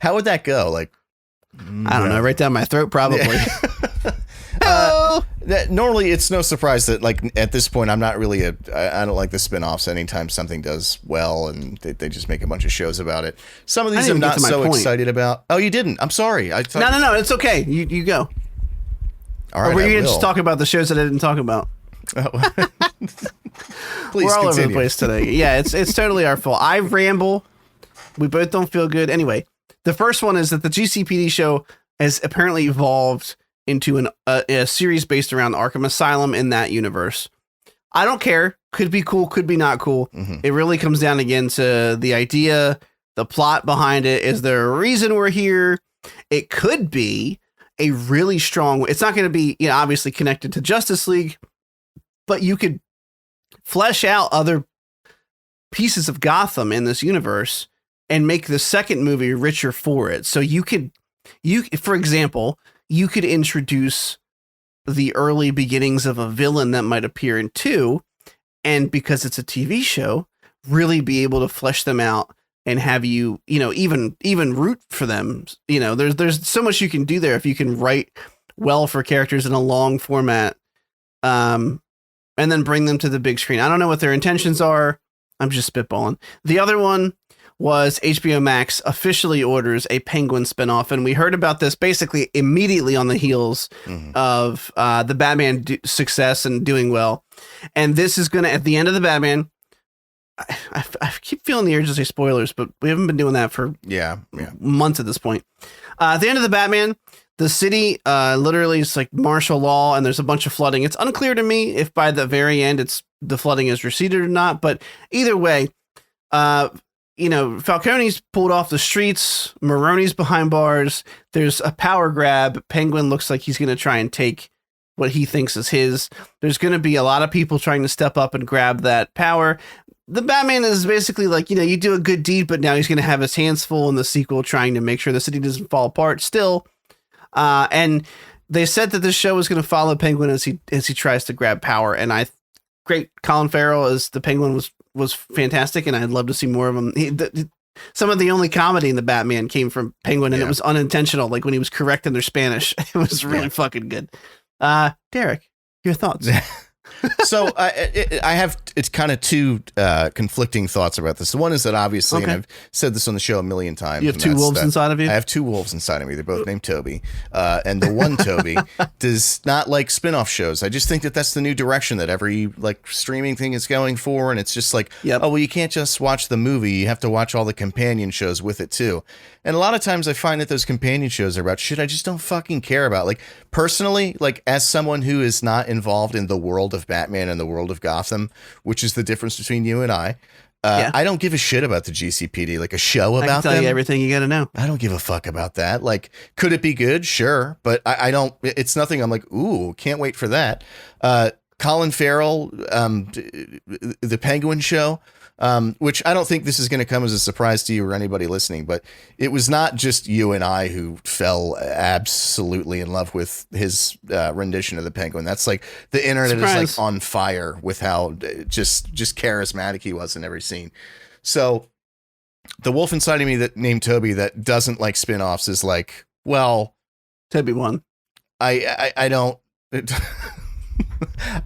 How would that go? Like, I don't know, right down my throat, probably. Normally, it's no surprise that, like, at this point, I'm not really I don't like the spinoffs. Anytime something does well, and they just make a bunch of shows about it. Some of these I'm not so excited about. Oh, you didn't? I'm sorry. No, it's okay. You go. All right. Or were you gonna just talk about the shows that I didn't talk about? Please, we're all continue. over the place today. Yeah, it's totally our fault. I ramble. We both don't feel good. Anyway, the first one is that the GCPD show has apparently evolved into a series based around Arkham Asylum in that universe. I don't care. Could be cool. Could be not cool. It really comes down again to the idea, the plot behind it. Is there a reason we're here? It could be a really strong. It's not going to be, obviously connected to Justice League, but you could flesh out other pieces of Gotham in this universe and make the second movie richer for it. So for example, you could introduce the early beginnings of a villain that might appear in 2, and because it's a TV show, really be able to flesh them out and have you, even root for them. There's so much you can do there if you can write well for characters in a long format, and then bring them to the big screen. I don't know what their intentions are. I'm just spitballing. The other one was HBO Max officially orders a Penguin spinoff, and we heard about this basically immediately on the heels of the Batman success and doing well. And this is going to, at the end of the Batman, I keep feeling the urge to say spoilers, but we haven't been doing that for months at this point. At the end of the Batman, the city literally is like martial law, and there's a bunch of flooding. It's unclear to me if by the very end the flooding has receded or not, but either way, Falcone's pulled off the streets. Maroni's behind bars. There's a power grab. Penguin looks like he's going to try and take what he thinks is his. There's going to be a lot of people trying to step up and grab that power. The Batman is basically like, you do a good deed, but now he's going to have his hands full in the sequel, trying to make sure the city doesn't fall apart still. And they said that this show is going to follow Penguin as he tries to grab power. And great. Colin Farrell as the Penguin was fantastic, and I'd love to see more of him. Some of the only comedy in the Batman came from Penguin, and it was unintentional. Like when he was correcting their Spanish, it was really fucking good. Derek, your thoughts? So I have it's kind of two conflicting thoughts about this. The one is that obviously, and I've said this on the show a million times. You have two wolves inside of you? I have two wolves inside of me. They're both named Toby. And the one Toby does not like spin-off shows. I just think that that's the new direction that every like streaming thing is going for. And it's just like, oh, well, you can't just watch the movie. You have to watch all the companion shows with it too. And a lot of times I find that those companion shows are about shit I just don't fucking care about. Like personally, like as someone who is not involved in the world of Batman and the world of Gotham, which is the difference between you and I don't give a shit about the GCPD, like a show about them. I can tell you everything you got to know. I don't give a fuck about that. Like, could it be good? Sure. But I don't, it's nothing. I'm like, ooh, can't wait for that. Colin Farrell, the Penguin show, which I don't think this is going to come as a surprise to you or anybody listening, but it was not just you and I who fell absolutely in love with his rendition of the Penguin. That's like the internet is like on fire with how just charismatic he was in every scene. So the wolf inside of me that named Toby that doesn't like spinoffs is like, well, Toby won. I don't.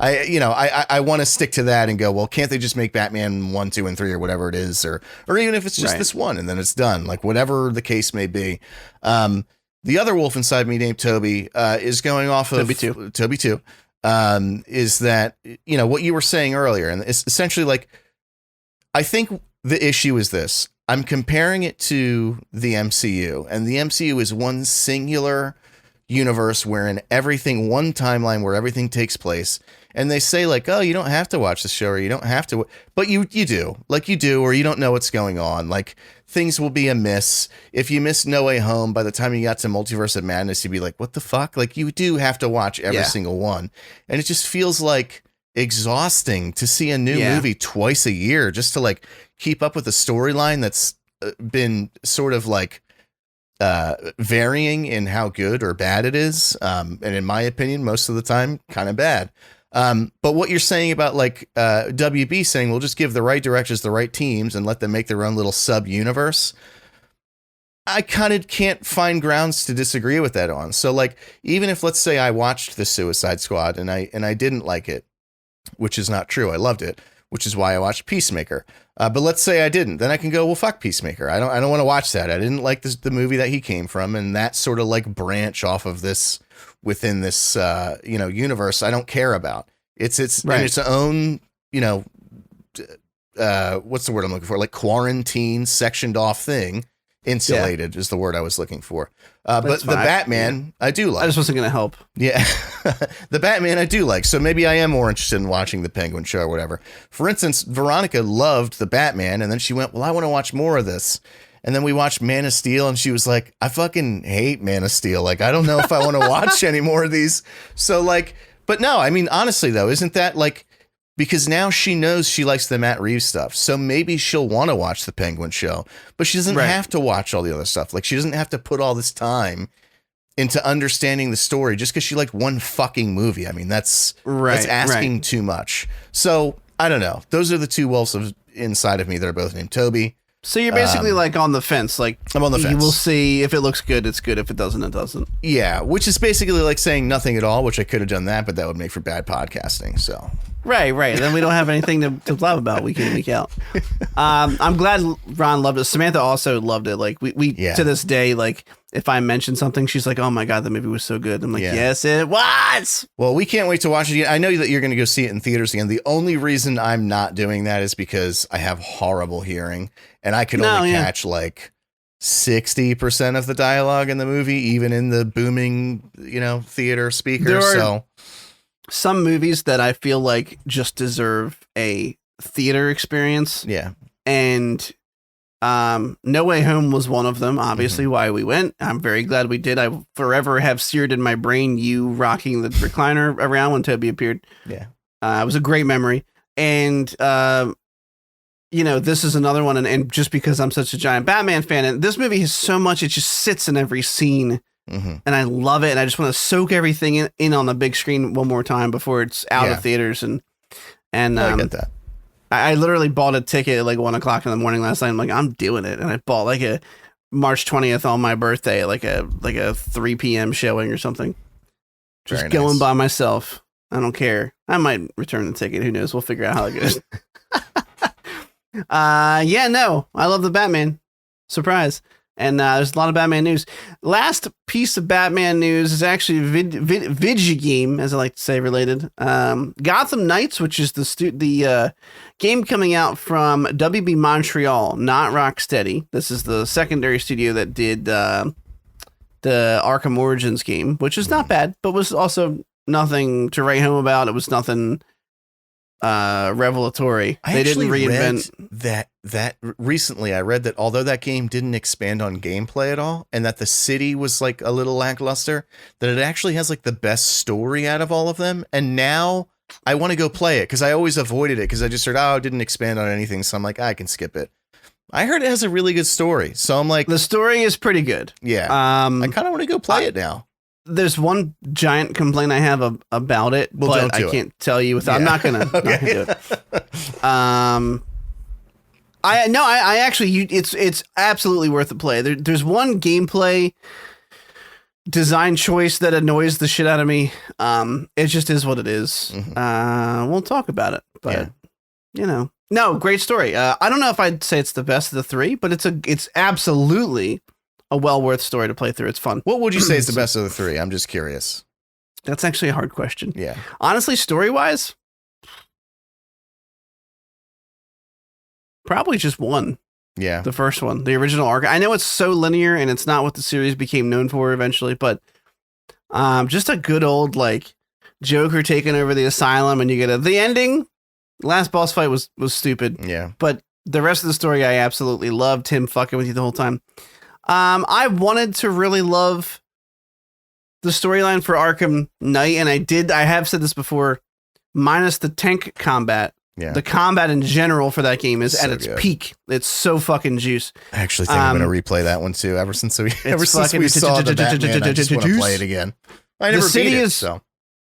I want to stick to that and go, well, can't they just make Batman 1, 2, and 3 or whatever it is, or even if it's just this one and then it's done, like whatever the case may be. The other wolf inside me named Toby is going off of Toby 2 is that, what you were saying earlier, and it's essentially like, I think the issue is this. I'm comparing it to the MCU, and the MCU is one singular universe wherein one timeline where everything takes place, and they say like, oh, you don't have to watch the show, or you don't have to, but you do, or you don't know what's going on. Like things will be amiss. If you missed No Way Home, by the time you got to Multiverse of Madness, you'd be like, what the fuck? Like you do have to watch every single one, and it just feels like exhausting to see a new movie twice a year just to like keep up with the storyline that's been sort of like varying in how good or bad it is. And in my opinion, most of the time, kind of bad. But what you're saying about like WB saying, we'll just give the right directors the right teams and let them make their own little sub universe. I kind of can't find grounds to disagree with that on. So like, even if let's say I watched the Suicide Squad and I didn't like it, which is not true. I loved it, which is why I watched Peacemaker. But let's say I didn't, then I can go, well, fuck Peacemaker. I don't want to watch that. I didn't like the movie that he came from, and that sort of like branch off of this within this universe I don't care about. It's in its own, what's the word I'm looking for? Like quarantine, sectioned off thing. Insulated is the word I was looking for. But the Batman, I do like. I just wasn't going to help. Yeah. The Batman, I do like. So maybe I am more interested in watching the Penguin show or whatever. For instance, Veronica loved the Batman, and then she went, well, I want to watch more of this. And then we watched Man of Steel, and she was like, I fucking hate Man of Steel. Like, I don't know if I want to watch any more of these. So like, but no, I mean, honestly though, isn't that like, because now she knows she likes the Matt Reeves stuff. So maybe she'll want to watch the Penguin show, but she doesn't have to watch all the other stuff. Like she doesn't have to put all this time into understanding the story just because she liked one fucking movie. I mean, that's asking too much. So I don't know. Those are the two wolves inside of me that are both named Toby. So you're basically like on the fence. Like I'm on the fence. You will see if it looks good, it's good. If it doesn't, it doesn't. Yeah, which is basically like saying nothing at all, which I could have done that, but that would make for bad podcasting. So right. Then we don't have anything to love about week in and week out. I'm glad Ron loved it. Samantha also loved it. Like we to this day, like if I mention something, she's like, "Oh my god, the movie was so good." I'm like, "Yes, it was." Well, we can't wait to watch it again. I know that you're going to go see it in theaters again. The only reason I'm not doing that is because I have horrible hearing, and I can only catch like 60% of the dialogue in the movie, even in the booming, theater speakers. There are some movies that I feel like just deserve a theater experience. Yeah, and No Way Home was one of them, obviously, why we went. I'm very glad we did. I forever have seared in my brain you rocking the recliner around when Toby appeared. Yeah. It was a great memory. And, this is another one. And just because I'm such a giant Batman fan, and this movie has so much, it just sits in every scene. And I love it. And I just want to soak everything in on the big screen one more time before it's out of theaters. And I get that. I literally bought a ticket at like 1:00 in the morning last night. I'm like, I'm doing it. And I bought like a March 20th on my birthday, like a 3 p.m. showing or something. Just going by myself. I don't care. I might return the ticket. Who knows? We'll figure out how it goes. Yeah, no, I love the Batman. Surprise. And there's a lot of Batman news. Last piece of Batman news is actually video game, as I like to say, related. Gotham Knights, which is the game coming out from WB Montreal, not Rocksteady. This is the secondary studio that did the Arkham Origins game, which is not bad, but was also nothing to write home about. It was nothing revelatory. They didn't reinvent that recently. I read that although that game didn't expand on gameplay at all, and that the city was like a little lackluster, that it actually has like the best story out of all of them. And now I want to go play it because I always avoided it because I just heard, oh, it didn't expand on anything, so I'm like, I can skip it. I heard it has a really good story, so I'm like, the story is pretty good. Yeah, I kind of want to go play it now. There's one giant complaint I have about it, but I can't tell you without. Yeah. I'm not gonna do it. I actually, it's absolutely worth the play. There's one gameplay design choice that annoys the shit out of me. It just is what it is. Mm-hmm. We'll talk about it, but no, great story. I don't know if I'd say it's the best of the three, but it's absolutely a well worth story to play through. It's fun. What would you say is the best of the three? I'm just curious. That's actually a hard question. Yeah. Honestly, story wise, probably just one. Yeah. The first one, the original arc. I know it's so linear and it's not what the series became known for eventually, but just a good old like Joker taking over the asylum, and you get the ending. Last boss fight was stupid. Yeah. But the rest of the story I absolutely loved. Him fucking with you the whole time. I wanted to really love the storyline for Arkham Knight, and I have said this before, minus the tank combat. Yeah. The combat in general for that game is at its peak. It's so fucking juice. I actually think I'm going to replay that one too. Ever since we saw the Batman, I just want to play it again. I never beat it, so.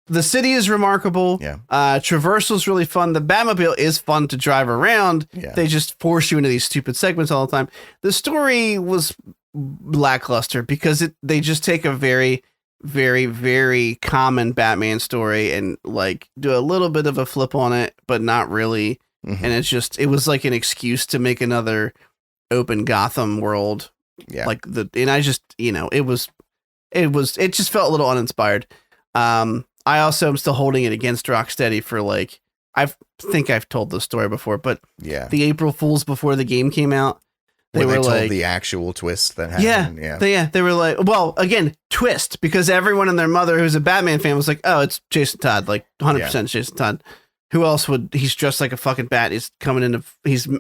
The city is remarkable. Yeah. Traversal is really fun. The Batmobile is fun to drive around. Yeah. They just force you into these stupid segments all the time. The story was lackluster because they just take a very, very, very common Batman story and like do a little bit of a flip on it, but not really. Mm-hmm. And it was like an excuse to make another open Gotham world. Yeah. It just felt a little uninspired. I also am still holding it against Rocksteady for like, I think I've told this story before, but yeah, the April Fools before the game came out, they told the actual twist that happened. They were like, well, again, twist, because everyone and their mother who's a Batman fan was like, oh, it's Jason Todd, like 100% Jason Todd. Who else he's dressed like a fucking bat. He's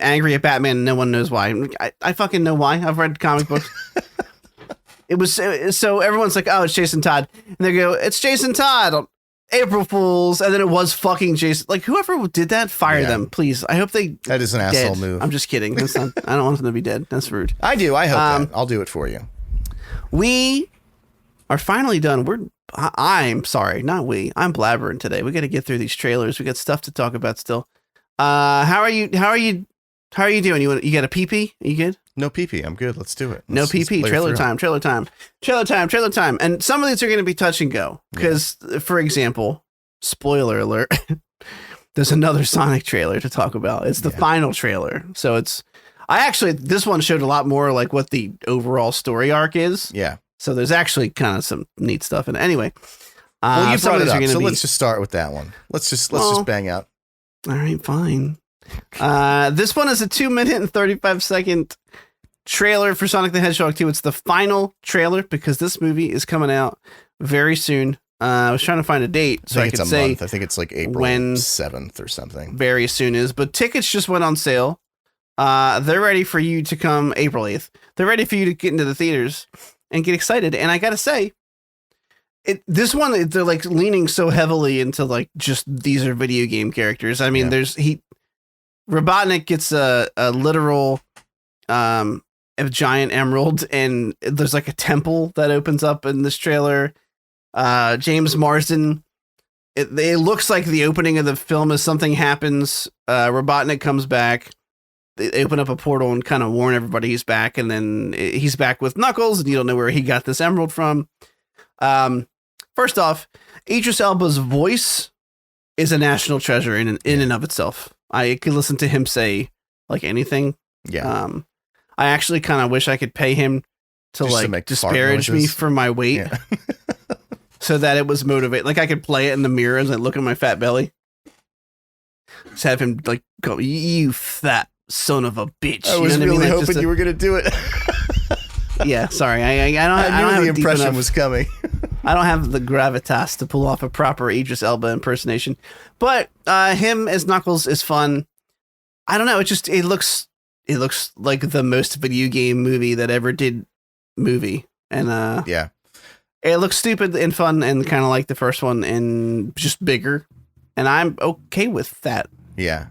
angry at Batman and no one knows why. I fucking know why. I've read comic books. It was so everyone's like, oh, it's Jason Todd. And they go, it's Jason Todd on April Fools. And then it was fucking Jason. Like, whoever did that, fire them, please. I hope that is an asshole move. I'm just kidding. I don't want them to be dead. That's rude. I do. I hope that. I'll do it for you. We are finally done. I'm sorry, not we. I'm blabbering today. We got to get through these trailers. We got stuff to talk about still. How are you doing? You got a pee-pee? Are you good? No PP. I'm good. Let's do it. No PP. Trailer time. And some of these are going to be touch and go because, for example, spoiler alert, there's another Sonic trailer to talk about. It's the final trailer. So this one showed a lot more like what the overall story arc is. Yeah. So there's actually kind of some neat stuff in it. Anyway. Well, you brought it up, so let's just start with that one. Let's just bang out. All right, fine. This one is a 2-minute and 35-second trailer for Sonic the Hedgehog 2. It's the final trailer because this movie is coming out very soon. I was trying to find a date so I could say month. I think it's like April 7th or something. Very soon is, but tickets just went on sale. They're ready for you to come April 8th. They're ready for you to get into the theaters and get excited. And I got to say, this one, they're like leaning so heavily into like just these are video game characters. I mean, Robotnik gets a literal a giant emerald, and there's like a temple that opens up in this trailer. James Marsden, it looks like the opening of the film is something happens. Robotnik comes back. They open up a portal and kind of warn everybody he's back, and then he's back with Knuckles, and you don't know where he got this emerald from. First off, Idris Elba's voice is a national treasure in and of itself. I could listen to him say like anything. Yeah. I actually kind of wish I could pay him to Just to like make disparage fart me noises. for my weight, Yeah. so that it was motivate. Like I could play it in the mirror as I look at my fat belly. Just have him like go, "You fat son of a bitch." I You was know what really Like, just hoping you were gonna do it. Yeah, sorry. I don't. I I don't knew have the deep impression enough- was coming. I don't have the gravitas to pull off a proper Idris Elba impersonation, but him as Knuckles is fun. I don't know. It looks like the most video game movie that ever did movie, and Yeah. it looks stupid and fun and kind of like the first one and just bigger, and I'm okay with that. Yeah.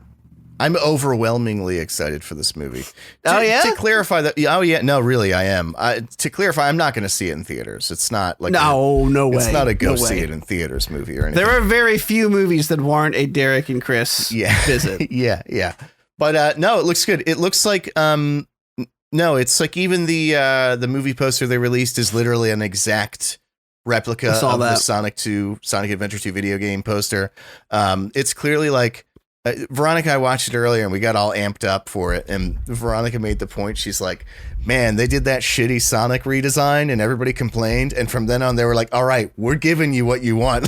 I'm overwhelmingly excited for this movie. Oh, yeah? To clarify that. Oh yeah. No, really, I am. To clarify, I'm not going to see it in theaters. It's not like No way. It's not a go No see way. it in theaters movie or anything. There are very few movies that warrant a Derek and Chris visit. Yeah. But no, it looks good. It looks like no, it's like even the movie poster they released is literally an exact replica of the Sonic Adventure 2 video game poster. It's clearly like Veronica, I watched it earlier and we got all amped up for it. And Veronica made the point. She's like, man, they did that shitty Sonic redesign and everybody complained. And from then on, they were like, all right, we're giving you what you want.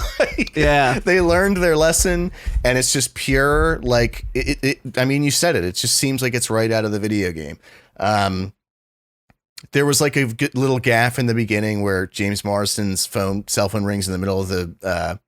Yeah. They learned their lesson and it's just pure. Like I mean, you said it. It just seems like it's right out of the video game. There was like a good little gaffe in the beginning where James Marsden's cell phone rings in the middle of the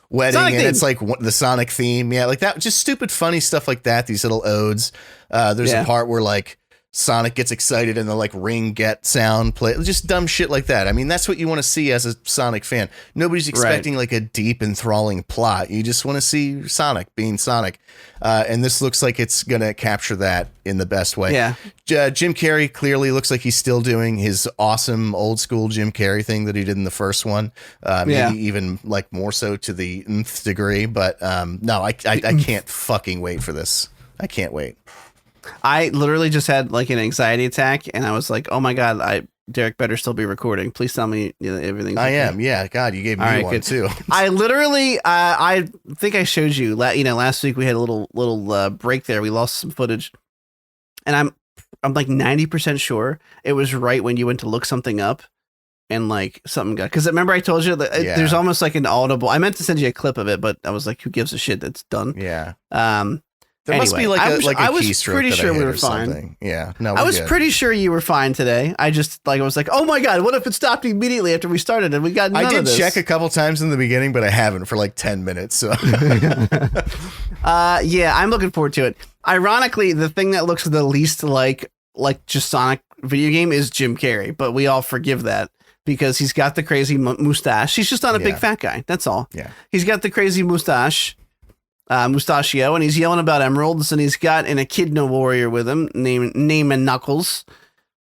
wedding Sonic and theme. it's like the Sonic theme. Yeah, like that, just stupid, funny stuff like that. These little odes. There's a part where like Sonic gets excited and the like ring get sound play, just dumb shit like that. I mean, that's what you want to see as a Sonic fan. Nobody's expecting like a deep, enthralling plot. You just want to see Sonic being Sonic. And this looks like it's going to capture that in the best way. Yeah. Jim Carrey clearly looks like he's still doing his awesome old school Jim Carrey thing that he did in the first one. Maybe even like more so to the nth degree. But no, I can't fucking wait for this. I can't wait. I literally just had like an anxiety attack and I was like, oh my God, Derek better still be recording. Please tell me everything's okay. I am. Yeah. God, you gave me one good. too. I literally, I think I showed you, last week we had a little break there. We lost some footage and I'm like 90% sure it was right when you went to look something up and like something got, cause remember I told you that there's almost like an audible, I meant to send you a clip of it, but I was like, who gives a shit, that's done. Yeah. There must be like a keystroke. Pretty that sure I hit we were or fine. something. Yeah. No, I was pretty sure you were fine today. I was like, oh my God, what if it stopped immediately after we started and we got none I did of this? check a couple times in the beginning, but I haven't for like 10 minutes. So yeah, I'm looking forward to it. Ironically, the thing that looks the least like just Sonic video game is Jim Carrey, but we all forgive that because he's got the crazy mustache. He's just not a big fat guy. That's all. Yeah. He's got the crazy mustache. Mustachio, and he's yelling about emeralds, and he's got an Echidna warrior with him named Knuckles.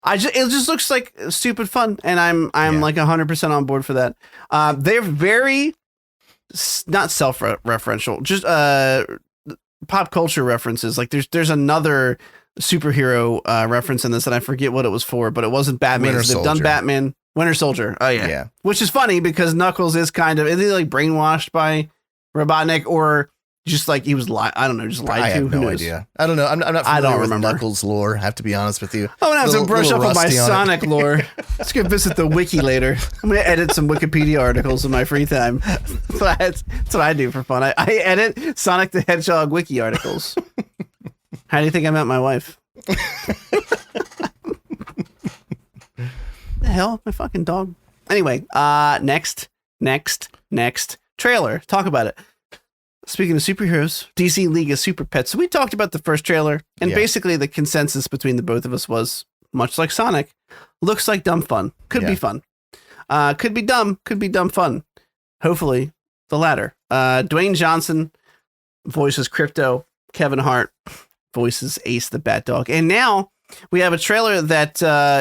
It just looks like stupid fun, and I'm like 100% on board for that. They're very not self-referential, just pop culture references. Like there's another superhero reference in this, and I forget what it was for, but it wasn't Batman. They've done Batman, Winter Soldier. Oh yeah, which is funny because Knuckles is is he like brainwashed by Robotnik or just like he was I don't know, just lied to. I have no idea. I don't know. I'm not familiar with Knuckles lore. I have to be honest with you. I'm gonna have to brush up on my Sonic lore. Let's go visit the wiki later. I'm gonna edit some Wikipedia articles in my free time. That's what I do for fun. I edit Sonic the Hedgehog wiki articles. How do you think I met my wife? The hell, my fucking dog. Anyway, next trailer. Talk about it. Speaking of superheroes, DC League of Super Pets. So we talked about the first trailer, and basically the consensus between the both of us was, much like Sonic, looks like dumb fun. Could be fun. Could be dumb fun. Hopefully the latter. Dwayne Johnson voices Crypto. Kevin Hart voices Ace the Bat Dog. And now we have a trailer that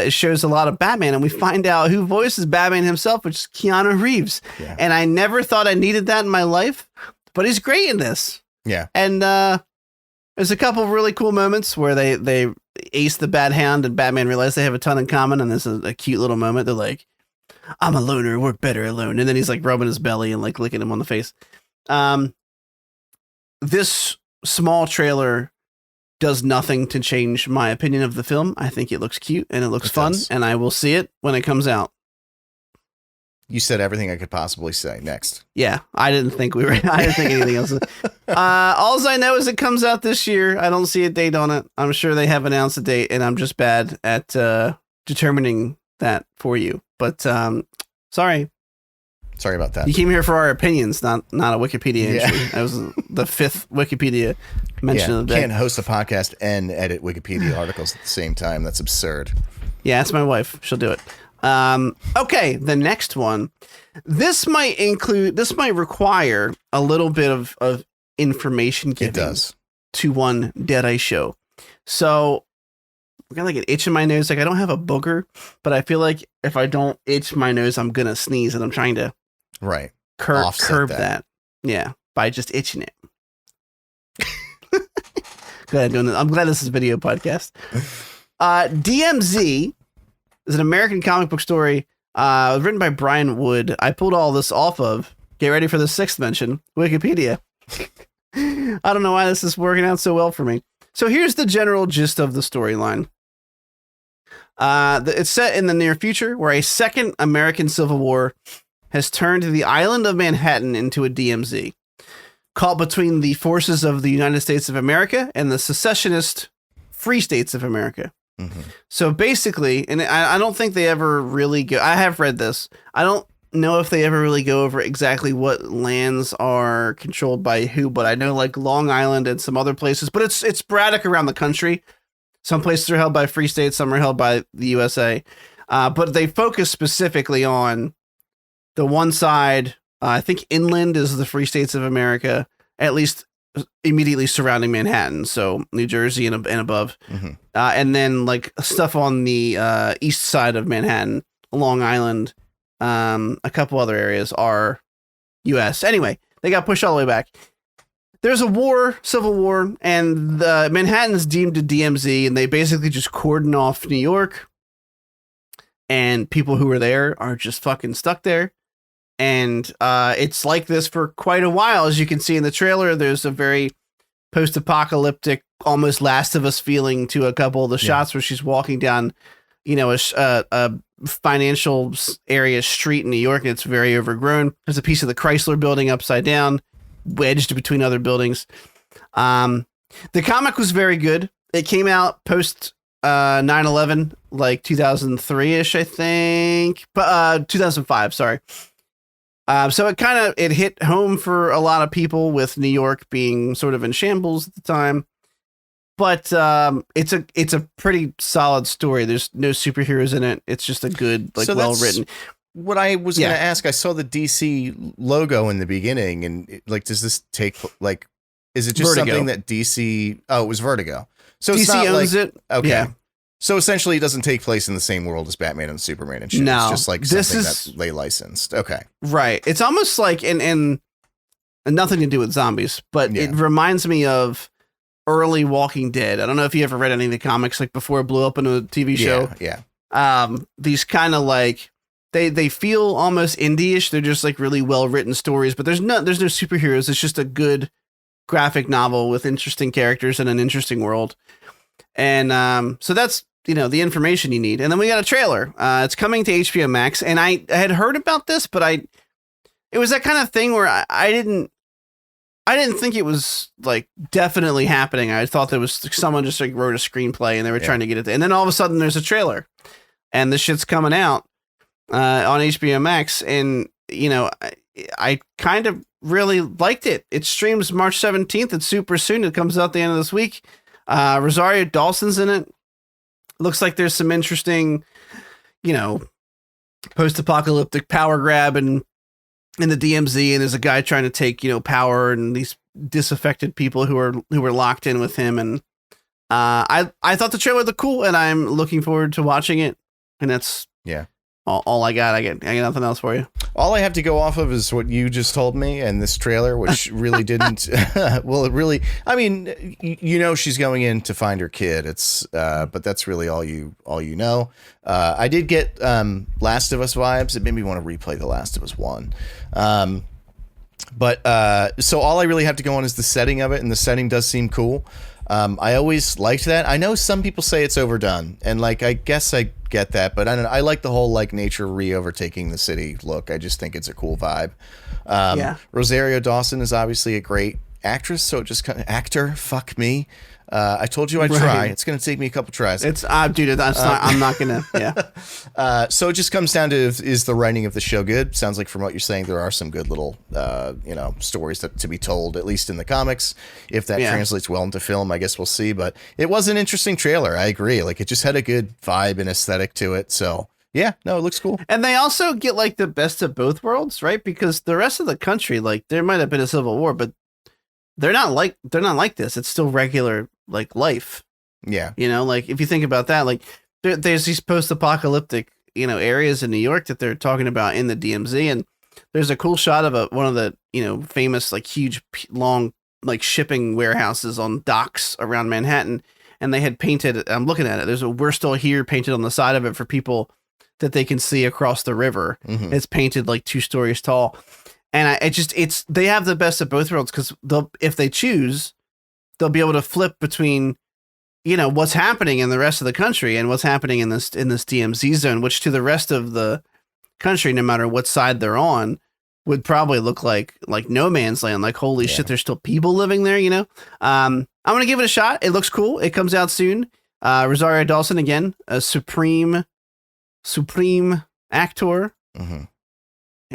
shows a lot of Batman, and we find out who voices Batman himself, which is Keanu Reeves. Yeah. And I never thought I needed that in my life. But he's great in this. Yeah. And there's a couple of really cool moments where they ace the Bat Hound and Batman realize they have a ton in common. And there's a cute little moment. They're like, I'm a loner. We're better alone. And then he's like rubbing his belly and like licking him on the face. this small trailer does nothing to change my opinion of the film. I think it looks cute and it looks fun, and I will see it when it comes out. You said everything I could possibly say. Next. Yeah, I didn't think anything else. All I know is it comes out this year. I don't see a date on it. I'm sure they have announced a date, and I'm just bad at determining that for you. But sorry. Sorry about that. You came here for our opinions, not a Wikipedia entry. That was the 5th Wikipedia mention of the day. Can't host a podcast and edit Wikipedia articles at the same time. That's absurd. Yeah, that's my wife. She'll do it. Okay, the next one. This might require a little bit of information giving to one Deadeye show. So I got like an itch in my nose. Like I don't have a booger, but I feel like if I don't itch my nose, I'm gonna sneeze, and I'm trying to curb that. Yeah, by just itching it. Go ahead, doing this. I'm glad this is a video podcast. DMZ is an American comic book story written by Brian Wood. I pulled all this off of, get ready for the 6th mention, Wikipedia. I don't know why this is working out so well for me. So here's the general gist of the storyline. It's set in the near future where a second American Civil War has turned the island of Manhattan into a DMZ, caught between the forces of the United States of America and the secessionist Free States of America. Mm-hmm. So basically, and I don't think they ever really go, I have read this. I don't know if they ever really go over exactly what lands are controlled by who, but I know like Long Island and some other places, but it's sporadic around the country. Some places are held by free states, some are held by the USA. But they focus specifically on the one side. I think inland is the Free States of America, at least immediately surrounding Manhattan. So New Jersey and above. Mm-hmm. And then like stuff on the east side of Manhattan, Long Island, a couple other areas are US. Anyway, they got pushed all the way back. There's a war, civil war, and the Manhattan's deemed a DMZ, and they basically just cordon off New York, and people who are there are just fucking stuck there. And it's like this for quite a while. As you can see in the trailer, there's a very post-apocalyptic, almost Last of Us feeling to a couple of the shots where she's walking down, you know, a financial area street in New York, and it's very overgrown. There's a piece of the Chrysler building upside down, wedged between other buildings. The comic was very good. It came out post 9/11, like 2003-ish, I think, but 2005, sorry. So it hit home for a lot of people, with New York being sort of in shambles at the time. But it's a pretty solid story. There's no superheroes in it. It's just a good, like, well written. What I was going to ask, I saw the DC logo in the beginning, and does this take, like, is it just something that DC? Oh, it was Vertigo. So it's DC not owns like, it. Okay. Yeah. So essentially, it doesn't take place in the same world as Batman and Superman and shit. No, it's just like something that they licensed. Okay. Right. It's almost like, and nothing to do with zombies, but it reminds me of early Walking Dead. I don't know if you ever read any of the comics, like before it blew up into a TV show. Yeah. These kind of like, they feel almost indie-ish. They're just like really well-written stories, but there's no superheroes. It's just a good graphic novel with interesting characters and an interesting world. And so that's, you know, the information you need. And then we got a trailer. It's coming to HBO Max, and I had heard about this, but it was that kind of thing where I didn't think it was like definitely happening. I thought there was someone just like wrote a screenplay and they were trying to get it there. And then all of a sudden there's a trailer, and this shit's coming out on HBO Max. And, you know, I kind of really liked it. It streams March 17th. It's super soon. It comes out the end of this week. Rosario Dawson's in it. Looks like there's some interesting, you know, post-apocalyptic power grab in the DMZ, and there's a guy trying to take, you know, power, and these disaffected people who are locked in with him. And I thought the trailer looked cool, and I'm looking forward to watching it. And that's all I got. I got nothing else for you. All I have to go off of is what you just told me, and this trailer, which really didn't. Well, it really. I mean, you know, she's going in to find her kid. It's, but that's really all you know. I did get Last of Us vibes. It made me want to replay The Last of Us 1. But so all I really have to go on is the setting of it, and the setting does seem cool. I always liked that. I know some people say it's overdone, and like I guess I get that, but I don't know. I like the whole like nature re-overtaking the city look. I just think it's a cool vibe. Rosario Dawson is obviously a great actress, so it just kind of actor. Fuck me. I told you I'd try. It's going to take me a couple tries. It's dude. I'm not gonna. Yeah. So it just comes down to is the writing of the show good? Sounds like from what you're saying, there are some good little stories to be told, at least in the comics. If that translates well into film, I guess we'll see. But it was an interesting trailer. I agree. Like it just had a good vibe and aesthetic to it. So yeah, no, it looks cool. And they also get like the best of both worlds, right? Because the rest of the country, like there might have been a civil war, but they're not like this. It's still regular like life. Yeah. Like if you think about that, like there's these post-apocalyptic, areas in New York that they're talking about in the DMZ. And there's a cool shot of one of the, famous, like huge, long, like shipping warehouses on docks around Manhattan. And they had painted, I'm looking at it. There's a "We're Still Here" painted on the side of it for people that they can see across the river. Mm-hmm. It's painted like 2 stories tall. And they have the best of both worlds because if they choose, they'll be able to flip between, what's happening in the rest of the country and what's happening in this DMZ zone, which to the rest of the country, no matter what side they're on, would probably look like no man's land. Like, holy shit, there's still people living there, I'm going to give it a shot. It looks cool. It comes out soon. Rosario Dawson, again, a supreme actor. Mm-hmm.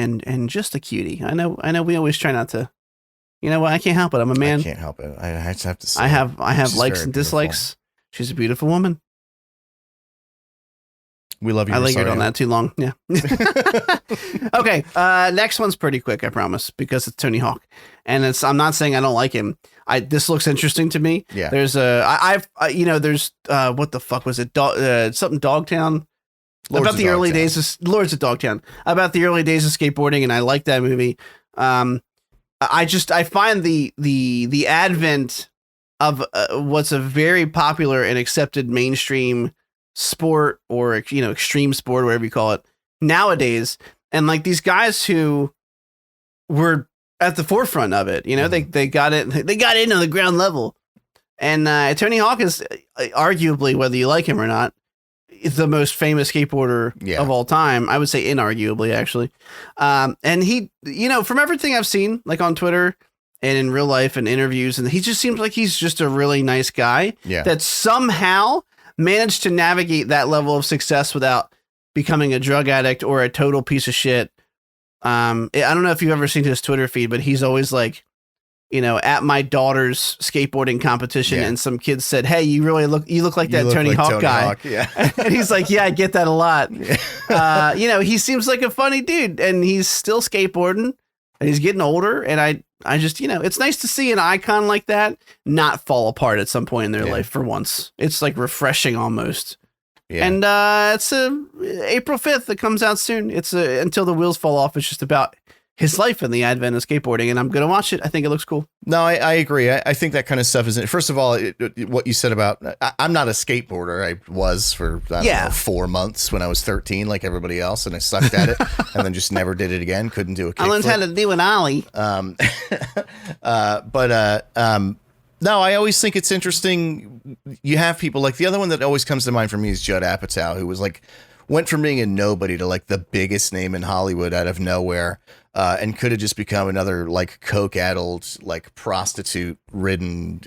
And just a cutie. I know we always try not to, I can't help it. I'm a man. I can't help it. I just have to say I have likes and dislikes. She's a beautiful woman. We love you. I lingered on that too long. Yeah. Okay. Next one's pretty quick, I promise, because it's Tony Hawk. And I'm not saying I don't like him. This looks interesting to me. Yeah. There's there's what the fuck was it? Something Dogtown. About the early days of Lords of Dogtown, about the early days of skateboarding, and I like that movie. I find the advent of what's a very popular and accepted mainstream sport, or extreme sport, whatever you call it nowadays, and like these guys who were at the forefront of it, they got in on the ground level, and Tony Hawk is arguably, whether you like him or not, the most famous skateboarder of all time. I would say inarguably, actually. And he, from everything I've seen, like on Twitter and in real life and interviews, and he just seems like he's just a really nice guy that somehow managed to navigate that level of success without becoming a drug addict or a total piece of shit. I don't know if you've ever seen his Twitter feed, but he's always like, at my daughter's skateboarding competition, and some kids said, "Hey, you look like that Tony Hawk guy." Hawk, yeah. And he's like, "Yeah, I get that a lot." Yeah. He seems like a funny dude, and he's still skateboarding, and he's getting older. And I just, it's nice to see an icon like that not fall apart at some point in their life for once. It's like refreshing almost. Yeah. And it's April 5th. It comes out soon. It's Until the Wheels Fall Off. It's just about his life and the advent of skateboarding, and I'm going to watch it. I think it looks cool. No, I agree. I think that kind of stuff isn't. First of all, what you said about, I'm not a skateboarder. I was for 4 months when I was 13, like everybody else, and I sucked at it, and then just never did it again. Couldn't do a kickflip. I learned how to do an ollie. No, I always think it's interesting. You have people like, the other one that always comes to mind for me is Judd Apatow, who was like, went from being a nobody to like the biggest name in Hollywood out of nowhere. And could have just become another like coke-addled, like prostitute-ridden,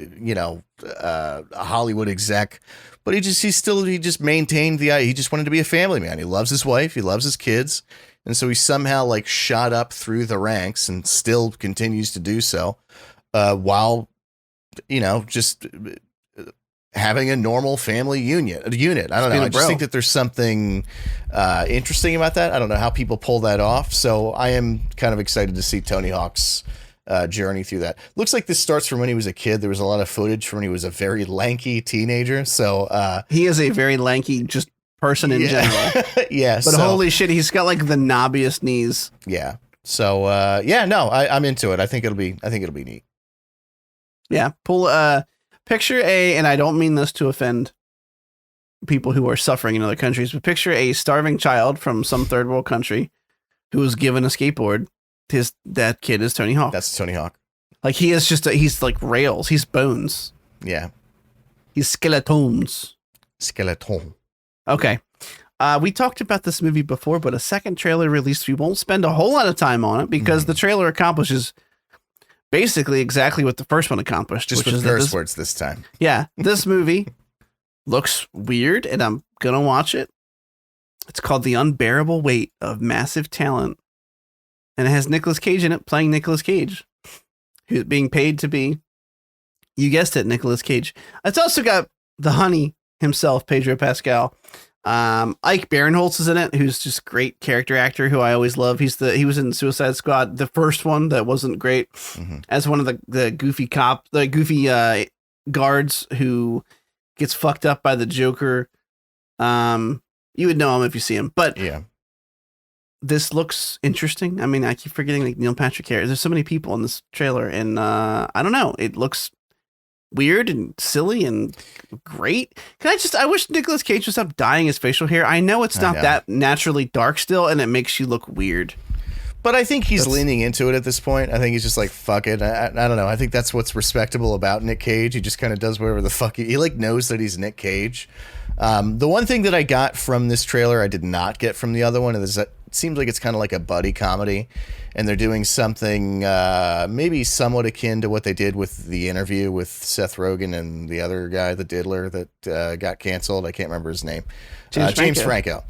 a Hollywood exec. But he just maintained he just wanted to be a family man. He loves his wife, he loves his kids, and so he somehow like shot up through the ranks and still continues to do so, while just having a normal family unit. I don't know. I just think that there's something interesting about that. I don't know how people pull that off. So I am kind of excited to see Tony Hawk's journey through that. Looks like this starts from when he was a kid. There was a lot of footage from when he was a very lanky teenager. So he is a very lanky just person in general. Yeah. But holy shit, he's got like the knobbiest knees. Yeah. So I'm into it. I think it'll be neat. Yeah. Picture and I don't mean this to offend people who are suffering in other countries, but picture a starving child from some third world country who was given a skateboard that kid is Tony Hawk. That's Tony Hawk. Like he is he's like rails. He's bones. Yeah. He's skeletons. Skeleton. Okay. We talked about this movie before, but a second trailer released. We won't spend a whole lot of time on it because the trailer accomplishes basically exactly what the first one accomplished. Just with curse words this time. Yeah. This movie looks weird and I'm going to watch it. It's called The Unbearable Weight of Massive Talent. And it has Nicolas Cage in it playing Nicolas Cage, who's being paid to be, you guessed it, Nicolas Cage. It's also got the honey himself, Pedro Pascal. Ike Barinholtz is in it, who's just great character actor who I always love. He was in Suicide Squad, the first one that wasn't great, as one of the goofy guards who gets fucked up by the Joker. You would know him if you see him, but yeah, this looks interesting. I mean, I keep forgetting like Neil Patrick Harris. There's so many people in this trailer, and I don't know. It looks weird and silly and great. I wish Nicolas Cage would stop dyeing his facial hair. I know it's not that naturally dark still, and it makes you look weird. But I think he's leaning into it at this point. I think he's just like, fuck it. I don't know. I think that's what's respectable about Nick Cage. He just kind of does whatever the fuck he like knows that he's Nick Cage. The one thing that I got from this trailer, I did not get from the other one, is that it seems like it's kind of like a buddy comedy, and they're doing something maybe somewhat akin to what they did with The Interview with Seth Rogen and the other guy, the diddler that got canceled. I can't remember his name. James Franco.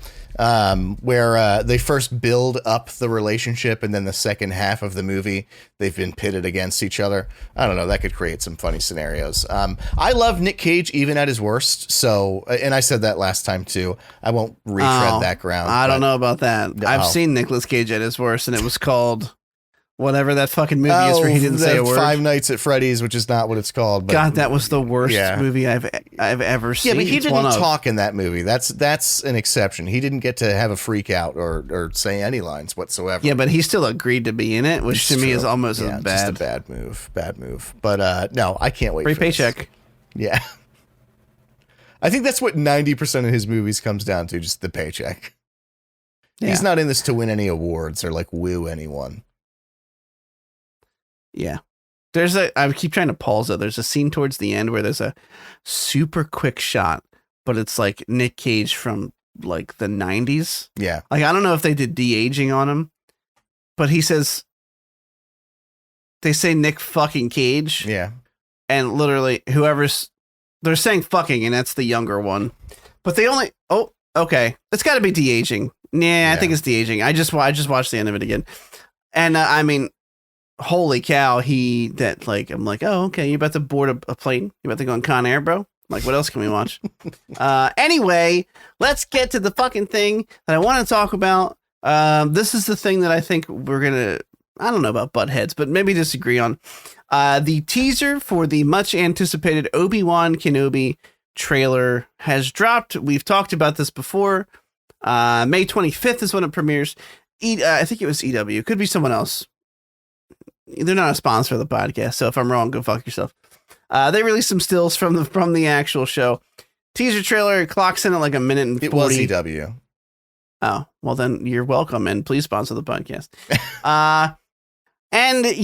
Where they first build up the relationship, and then the second half of the movie, they've been pitted against each other. I don't know. That could create some funny scenarios. I love Nick Cage even at his worst. So, and I said that last time too. I won't retread that ground. I don't know about that. I've seen Nicolas Cage at his worst, and it was called whatever that fucking movie is where he didn't say a word. Five Nights at Freddy's, which is not what it's called. But God, that was the worst movie I've ever seen. Yeah, but he didn't talk in that movie. That's an exception. He didn't get to have a freak out or say any lines whatsoever. Yeah, but he still agreed to be in it, which to me is almost just a bad move. Bad move. But no, I can't wait. Free paycheck. Yeah. I think that's what 90% of his movies comes down to, just the paycheck. Yeah. He's not in this to win any awards or like woo anyone. Yeah. I keep trying to pause it. There's a scene towards the end where there's a super quick shot, but it's like Nick Cage from like the 90s. Yeah. Like, I don't know if they did de-aging on him, but they say Nick fucking Cage. Yeah. And literally they're saying fucking, and that's the younger one, but okay. It's gotta be de-aging. I think it's de-aging. I just watched the end of it again. And I mean, holy cow, I'm like, oh, okay, you about to board a plane? You about to go on Con Air, bro? Like, what else can we watch? Anyway, let's get to the fucking thing that I want to talk about. This is the thing that I think I don't know about butt heads, but maybe disagree on. The teaser for the much anticipated Obi-Wan Kenobi trailer has dropped. We've talked about this before. May 25th is when it premieres. I think it was EW. It could be someone else. They're not a sponsor of the podcast, so if I'm wrong, go fuck yourself. They released some stills from the actual show. Teaser trailer clocks in at like a minute and 40. It was EW. Oh, well then you're welcome, and please sponsor the podcast. And I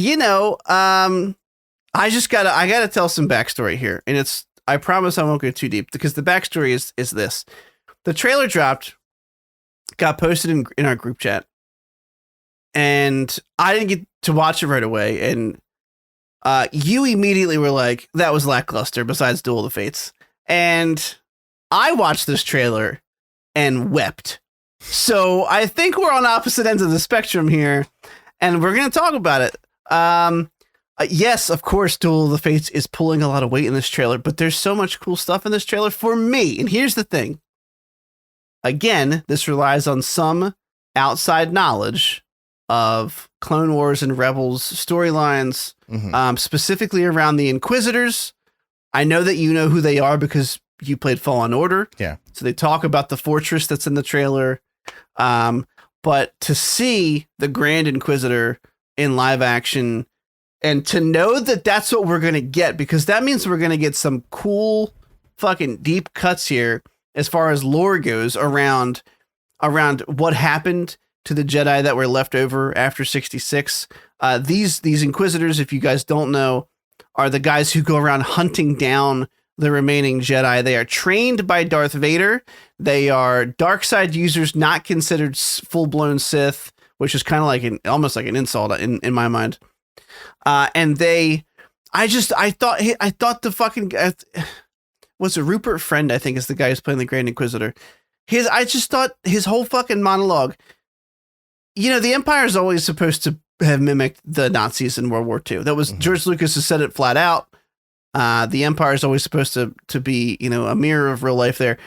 gotta tell some backstory here, and I promise I won't go too deep because the backstory is this: the trailer dropped, got posted in our group chat. And I didn't get to watch it right away. And you immediately were like, that was lackluster besides Duel of the Fates. And I watched this trailer and wept. So I think we're on opposite ends of the spectrum here. And we're going to talk about it. Yes, of course, Duel of the Fates is pulling a lot of weight in this trailer. But there's so much cool stuff in this trailer for me. And here's the thing. Again, this relies on some outside knowledge of Clone Wars and Rebels storylines, specifically around the Inquisitors. I know that you know who they are because you played Fallen Order. Yeah. So they talk about the fortress that's in the trailer. But to see the Grand Inquisitor in live action and to know that that's what we're going to get, because that means we're going to get some cool fucking deep cuts here as far as lore goes around what happened to the Jedi that were left over after 66. These Inquisitors, if you guys don't know, are the guys who go around hunting down the remaining Jedi. They are trained by Darth Vader. They are dark side users, not considered full-blown Sith, which is kind of like almost like an insult in my mind. And I thought the fucking was it Rupert Friend, I think is the guy who's playing the Grand Inquisitor. I just thought his whole fucking monologue, the Empire is always supposed to have mimicked the Nazis in World War II. That was George Lucas has said it flat out. The Empire is always supposed to be, a mirror of real life there.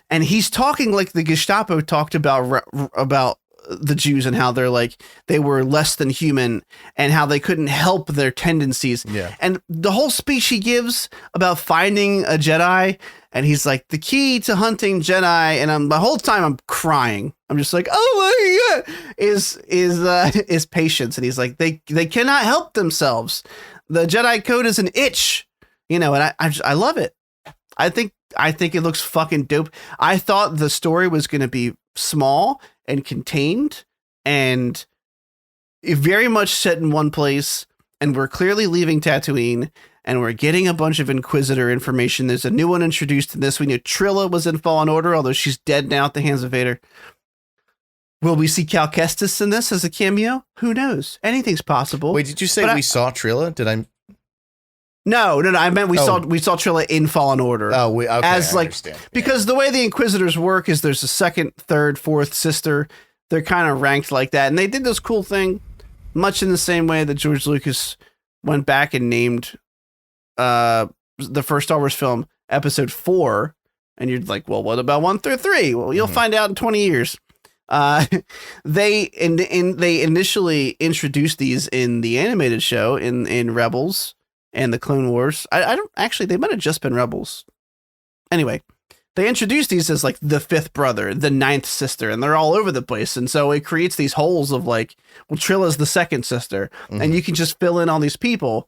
And he's talking like the Gestapo talked about the Jews and how they were less than human and how they couldn't help their tendencies. Yeah. And the whole speech he gives about finding a Jedi, and he's like, the key to hunting Jedi. And the whole time I'm crying. I'm just like, oh my God, is patience. And he's like, they cannot help themselves. The Jedi code is an itch, and I love it. I think it looks fucking dope. I thought the story was going to be small and contained and very much set in one place. And we're clearly leaving Tatooine and we're getting a bunch of Inquisitor information. There's a new one introduced in this. We knew Trilla was in Fallen Order, although she's dead now at the hands of Vader. Will we see Cal Kestis in this as a cameo? Who knows? Anything's possible. Wait, did you say we saw Trilla? Did I? No. I meant we saw Trilla in Fallen Order. Oh, okay, as I like understand. because the way the Inquisitors work is there's a second, third, fourth sister. They're kind of ranked like that, and they did this cool thing, much in the same way that George Lucas went back and named the first Star Wars film Episode 4, and you're like, well, what about 1 through 3? Well, you'll find out in 20 years. They initially introduced these in the animated show in Rebels and the Clone Wars. I don't actually, they might have just been Rebels. Anyway, they introduced these as like the fifth brother, the ninth sister, and they're all over the place. And so it creates these holes of like, well, Trilla's the second sister, and you can just fill in all these people.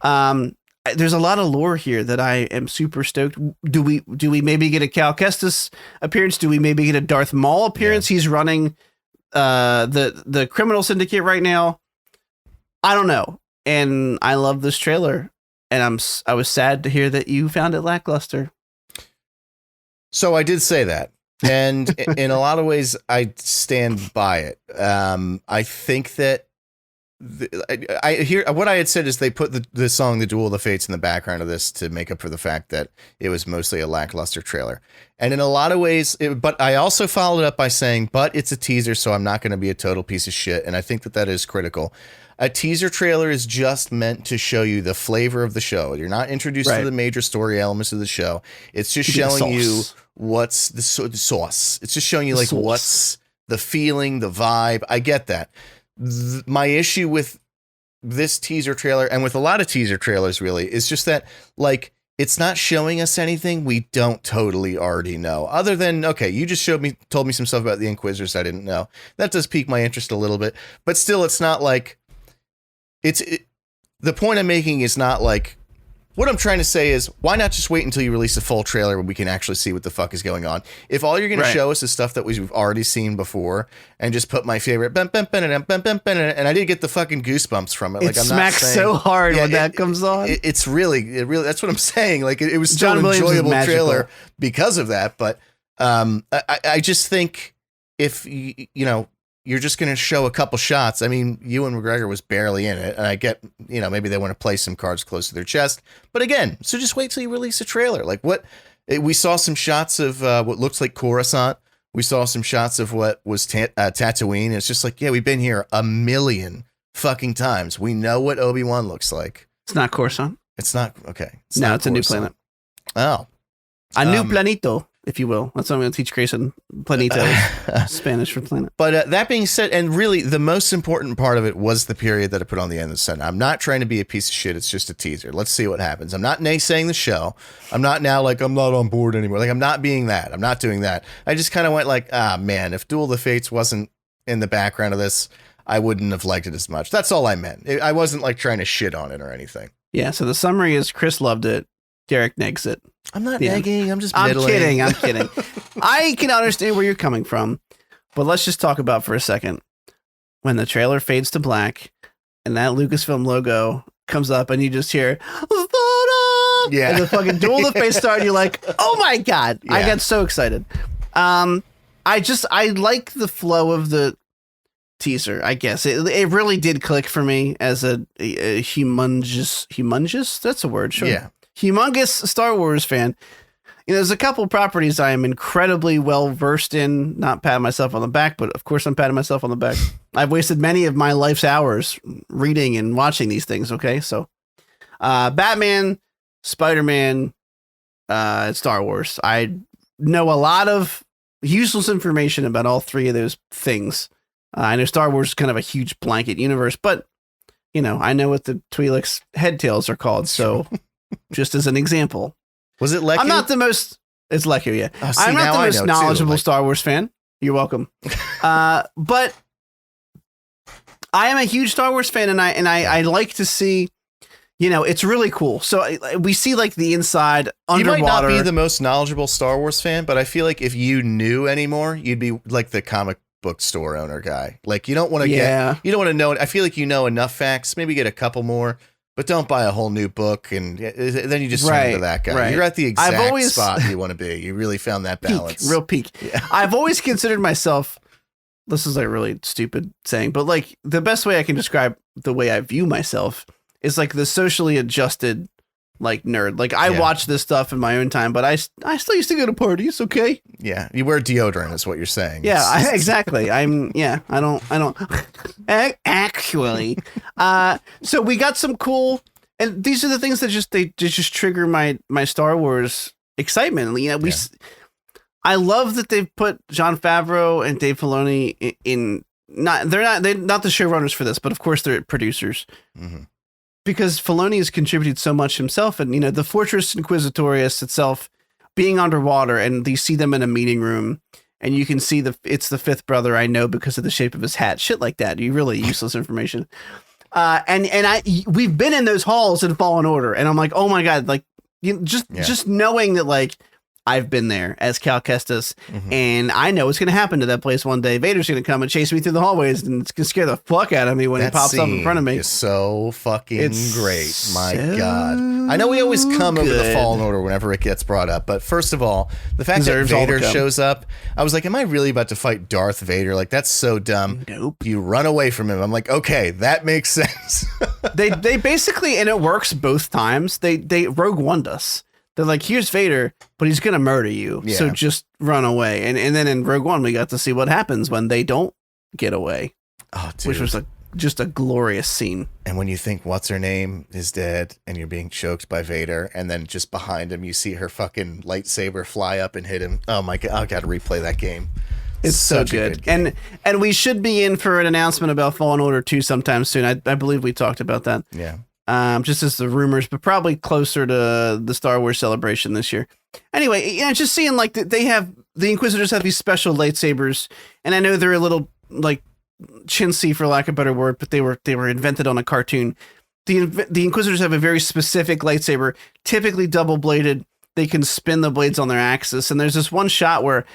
There's a lot of lore here that I am super stoked. Do we maybe get a Cal Kestis appearance? Do we maybe get a Darth Maul appearance? Yeah. He's running the criminal syndicate right now. I don't know. And I love this trailer, and I was sad to hear that you found it lackluster. So I did say that, and in a lot of ways, I stand by it. I think that I hear what I had said is they put the song "The Duel of the Fates" in the background of this to make up for the fact that it was mostly a lackluster trailer. And in a lot of ways, but I also followed up by saying, but it's a teaser, so I'm not going to be a total piece of shit. And I think that is critical. A teaser trailer is just meant to show you the flavor of the show. You're not introduced to the major story elements of the show. It's just showing you what's the sauce. It's just showing you like what's the feeling, the vibe. I get that. My issue with this teaser trailer, and with a lot of teaser trailers really, is just that like it's not showing us anything we don't totally already know, other than, okay, you just told me some stuff about the Inquisitors I didn't know. That does pique my interest a little bit, but still, it's not like the point I'm making is not like, what I'm trying to say is, why not just wait until you release a full trailer where we can actually see what the fuck is going on? If all you're going to show us is stuff that we've already seen before, and just put my favorite, and I did get the fucking goosebumps from it. It smacks so hard when that comes on. It's really, that's what I'm saying. Like it was still an enjoyable trailer because of that. But I just think if you're just going to show a couple shots. I mean, Ewan McGregor was barely in it, and I get, maybe they want to play some cards close to their chest. But again, so just wait till you release a trailer. Like we saw some shots of what looks like Coruscant. We saw some shots of what was Tatooine. It's just like, yeah, we've been here a million fucking times. We know what Obi-Wan looks like. It's not Coruscant. It's not, okay. It's a new planet. Oh. A new planito, if you will. That's what I'm going to teach Grayson. Planito, Spanish for planet. But that being said, and really the most important part of it was the period that I put on the end of the sentence. I'm not trying to be a piece of shit. It's just a teaser. Let's see what happens. I'm not naysaying the show. I'm not now like, I'm not on board anymore. Like, I'm not being that. I'm not doing that. I just kind of went like, man, if Duel of the Fates wasn't in the background of this, I wouldn't have liked it as much. That's all I meant. I wasn't like trying to shit on it or anything. Yeah. So the summary is Chris loved it. Derek negs it. I'm not negging. I'm just middling. I'm kidding. I can understand where you're coming from. But let's just talk about for a second when the trailer fades to black and that Lucasfilm logo comes up and you just hear Voda! Yeah. And the fucking Duel of the Fates start, and you're like, oh my God. Yeah. I got so excited. I like the flow of the teaser, I guess. It really did click for me as a humongous, that's a word, sure. Yeah. Humongous Star Wars fan. You know, there's a couple properties I am incredibly well versed in, not patting myself on the back, but of course I'm patting myself on the back. I've wasted many of my life's hours reading and watching these things, okay? So, Batman, Spider-Man, Star Wars. I know a lot of useless information about all three of those things. I know Star Wars is kind of a huge blanket universe, but, you know, I know what the Twi'lek's head tails are called, so just as an example. Was it Leku? I'm not the most... It's Leku, yeah. Oh, see, I'm not the most knowledgeable too. Star Wars fan. You're welcome. But I am a huge Star Wars fan, and I like to see... You know, it's really cool. So we see like the inside underwater. You might not be the most knowledgeable Star Wars fan, but I feel like if you knew anymore, you'd be like the comic book store owner guy. Like you don't want to you don't want to know. I feel like you know enough facts, maybe get a couple more, but don't buy a whole new book. And then you just turn into that guy. You're at the exact spot you want to be. You really found that balance. Real peak. Yeah. I've always considered myself, this is like a really stupid saying, but like the best way I can describe the way I view myself is like the socially adjusted like nerd. Like I watch this stuff in my own time, but I still used to go to parties. Okay. Yeah. You wear deodorant is what you're saying. Yeah, exactly. I don't actually. So we got some cool, and these are the things that just trigger my Star Wars excitement. You know, I love that they've put Jon Favreau and Dave Filoni in, they're not the showrunners for this, but of course they're producers. Mm-hmm. Because Filoni has contributed so much himself, and you know the Fortress Inquisitorius itself being underwater, and you see them in a meeting room, and you can see it's the fifth brother I know because of the shape of his hat, shit like that. You really useless information. We've been in those halls in Fallen Order, and I'm like, oh my God, like just knowing that like I've been there as Cal Kestis, and I know what's going to happen to that place one day. Vader's going to come and chase me through the hallways, and it's going to scare the fuck out of me when he pops up in front of me. It's so fucking great. My God. I know we always come over the Fallen Order whenever it gets brought up, but first of all, the fact that Vader shows up, I was like, am I really about to fight Darth Vader? Like, that's so dumb. Nope. You run away from him. I'm like, okay, that makes sense. they basically, and it works both times, they Rogue One'd us. They're like, here's Vader, but he's going to murder you. Yeah. So just run away. And then in Rogue One, we got to see what happens when they don't get away. Oh, dude. Which was just a glorious scene. And when you think what's her name is dead and you're being choked by Vader, and then just behind him, you see her fucking lightsaber fly up and hit him. Oh my God. I got to replay that game. It's so good. And we should be in for an announcement about Fallen Order 2 sometime soon. I believe we talked about that. Yeah. Just as the rumors, but probably closer to the Star Wars celebration this year. Anyway, you know, just seeing like the Inquisitors have these special lightsabers, and I know they're a little like chintzy for lack of a better word, but they were invented on a cartoon. The Inquisitors have a very specific lightsaber, typically double bladed. They can spin the blades on their axis, and there's this one shot where,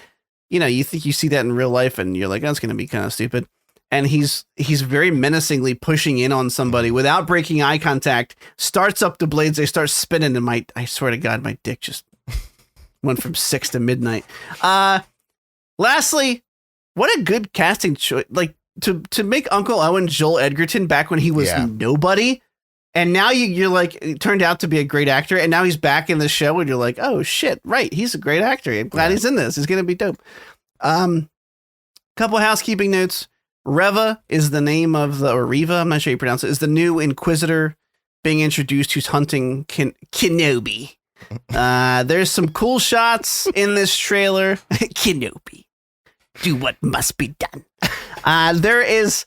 you know, you think you see that in real life, and you're like, that's going to be kind of stupid. And he's very menacingly pushing in on somebody without breaking eye contact, starts up the blades, they start spinning, and I swear to God, my dick just went from 6 to midnight. Lastly, what a good casting choice. Like to make Uncle Owen Joel Edgerton back when he was nobody. And now you're like, it turned out to be a great actor. And now he's back in the show and you're like, oh shit, right. He's a great actor. I'm glad he's in this. He's going to be dope. Couple housekeeping notes. Reva is the name of or Reva, I'm not sure you pronounce it, is the new Inquisitor being introduced who's hunting Kenobi. There's some cool shots in this trailer. Kenobi, do what must be done. There is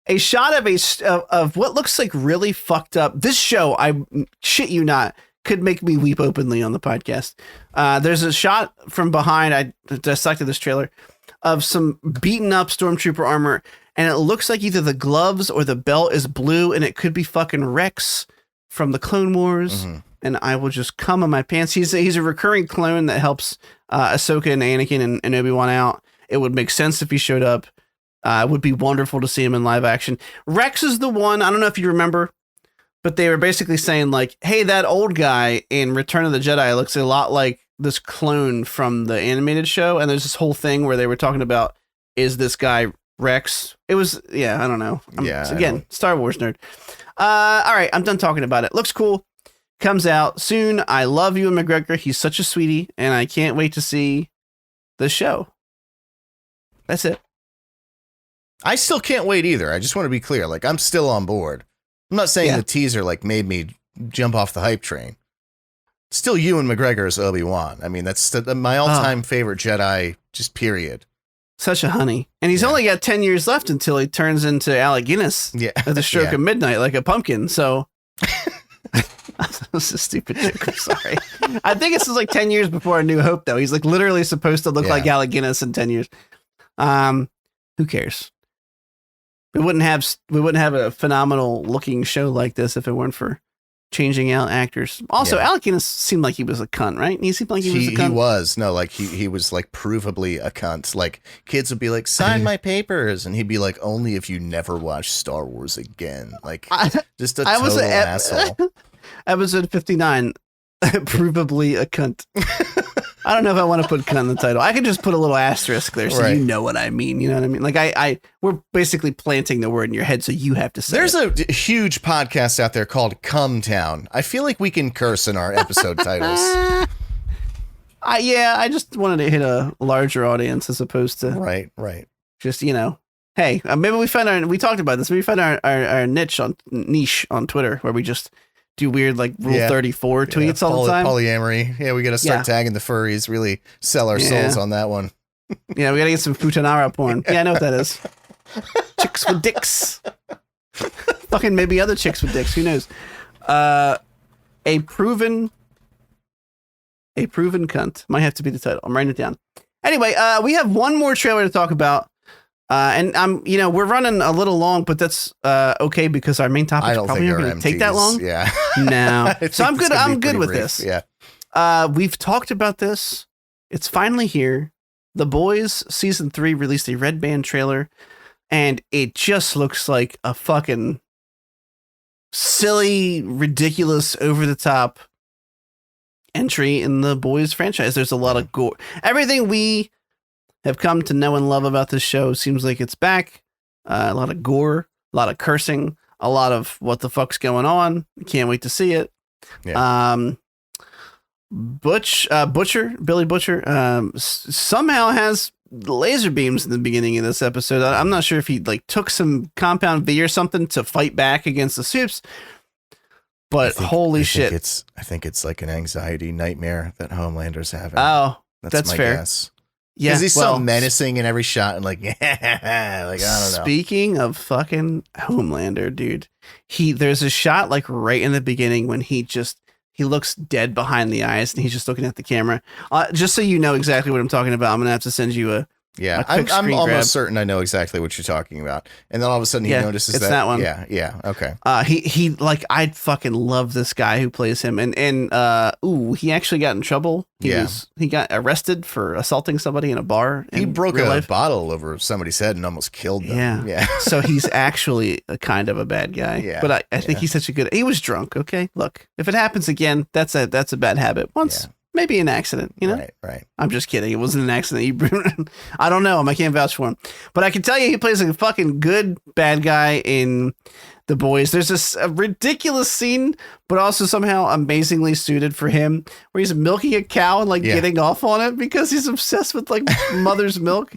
a shot of what looks like really fucked up. This show, I shit you not, could make me weep openly on the podcast. There's a shot from behind, I dissected this trailer, of some beaten up stormtrooper armor, and it looks like either the gloves or the belt is blue, and it could be fucking Rex from the Clone Wars. Mm-hmm. And I will just cum in my pants. He's a recurring clone that helps Ahsoka and Anakin and Obi-Wan out. It would make sense if he showed up. It would be wonderful to see him in live action. Rex is the one, I don't know if you remember, but they were basically saying like, hey, that old guy in Return of the Jedi looks a lot like this clone from the animated show. And there's this whole thing where they were talking about, is this guy Rex? It was, I don't know. Again, Star Wars nerd. All right, I'm done talking about it. Looks cool. Comes out soon. I love Ewan McGregor. He's such a sweetie, and I can't wait to see the show. That's it. I still can't wait either. I just want to be clear. Like, I'm still on board. I'm not saying the teaser like made me jump off the hype train. Still Ewan McGregor as Obi-Wan. I mean, that's my all-time favorite Jedi, just period. Such a honey. And he's only got 10 years left until he turns into Alec Guinness at the stroke of midnight like a pumpkin. So that's a stupid joke. I'm sorry. I think it's like 10 years before A New Hope, though. He's like literally supposed to look like Alec Guinness in 10 years. Who cares? We wouldn't have a phenomenal looking show like this if it weren't for changing out actors. Also, Alec Guinness seemed like he was a cunt, right? He seemed like he was a cunt. He was. No, like he was like provably a cunt. Like kids would be like, sign my papers. And he'd be like, only if you never watch Star Wars again. Like just a total asshole. Episode 59, provably a cunt. I don't know if I want to put cunt in the title. I could just put a little asterisk there so you know what I mean. You know what I mean? Like we're basically planting the word in your head so you have to say There's a huge podcast out there called Cum Town. I feel like we can curse in our episode titles. I just wanted to hit a larger audience as opposed to right. Just, hey, maybe we talked about this. Maybe we find our niche on Twitter where we just do weird like Rule 34 tweets all the time. Polyamory. Yeah, we got to start tagging the furries. Really sell our souls on that one. Yeah, we got to get some Futanara porn. Yeah, I know what that is. Chicks with dicks. Fucking maybe other chicks with dicks. Who knows? A proven cunt might have to be the title. I'm writing it down. Anyway, we have one more trailer to talk about. And we're running a little long, but that's okay because our main topic is probably not going to take that long. Yeah. No. So I'm good. I'm good with brief. this. Yeah. We've talked about this. It's finally here. The Boys season 3 released a red band trailer, and it just looks like a fucking silly, ridiculous, over the top entry in the Boys franchise. There's a lot of gore. Everything we have come to know and love about this show seems like it's back. A lot of gore, a lot of cursing, a lot of what the fuck's going on. Can't wait to see it. Yeah. Billy Butcher, somehow has laser beams in the beginning of this episode. I'm not sure if he like took some compound V or something to fight back against the Supes, but holy shit. I think it's like an anxiety nightmare that Homelander's having. Oh, that's my fair. Guess. Yeah, because he's so menacing in every shot and like, like I don't know. Speaking of fucking Homelander, dude, there's a shot like right in the beginning when he looks dead behind the eyes and he's just looking at the camera. Just so you know exactly what I'm talking about, I'm gonna have to send you a I'm almost certain I know exactly what you're talking about. And then all of a sudden he notices it's that one. Yeah. Okay. He like, I fucking love this guy who plays him. And he actually got in trouble. He got arrested for assaulting somebody in a bar. He broke a bottle over somebody's head and almost killed them. Yeah. So he's actually a kind of a bad guy. Yeah. But I think he's such a good, he was drunk. Okay. Look, if it happens again, that's a bad habit. Once. Yeah. Maybe an accident, Right. I'm just kidding. It wasn't an accident. I don't know him. I can't vouch for him. But I can tell you he plays a fucking good bad guy in The Boys. There's this ridiculous scene, but also somehow amazingly suited for him, where he's milking a cow and getting off on it because he's obsessed with like mother's milk.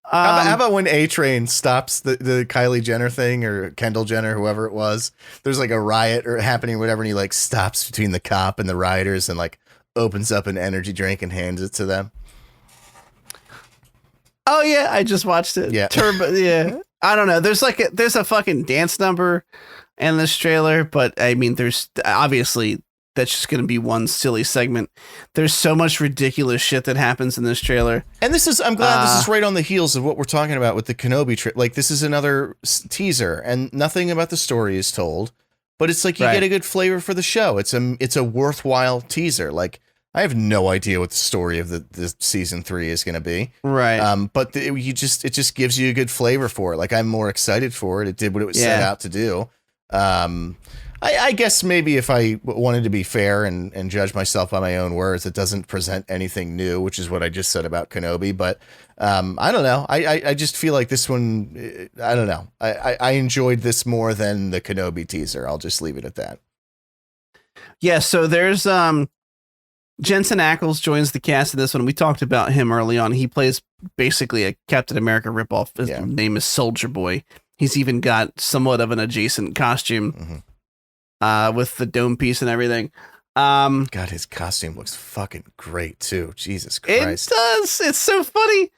How about when A-Train stops the Kylie Jenner thing or Kendall Jenner, whoever it was? There's like a riot or happening, or whatever, and he like stops between the cop and the rioters and like opens up an energy drink and hands it to them. Oh yeah, I just watched it. Yeah. Yeah. I don't know. There's a fucking dance number in this trailer, but I mean, there's obviously that's just going to be one silly segment. There's so much ridiculous shit that happens in this trailer. And I'm glad this is right on the heels of what we're talking about with the Kenobi trip. Like, this is another teaser and nothing about the story is told, but it's like you get a good flavor for the show. It's a worthwhile teaser. Like, I have no idea what the story of the season 3 is going to be. Right. But it just gives you a good flavor for it. Like, I'm more excited for it. It did what it was set out to do. I guess maybe if I wanted to be fair and judge myself by my own words, it doesn't present anything new, which is what I just said about Kenobi. But I don't know. I just feel like this one, I don't know. I enjoyed this more than the Kenobi teaser. I'll just leave it at that. Yeah, so there's Jensen Ackles joins the cast of this one. We talked about him early on. He plays basically a Captain America ripoff. His name is Soldier Boy. He's even got somewhat of an adjacent costume with the dome piece and everything. God, his costume looks fucking great too. Jesus Christ. It does. It's so funny.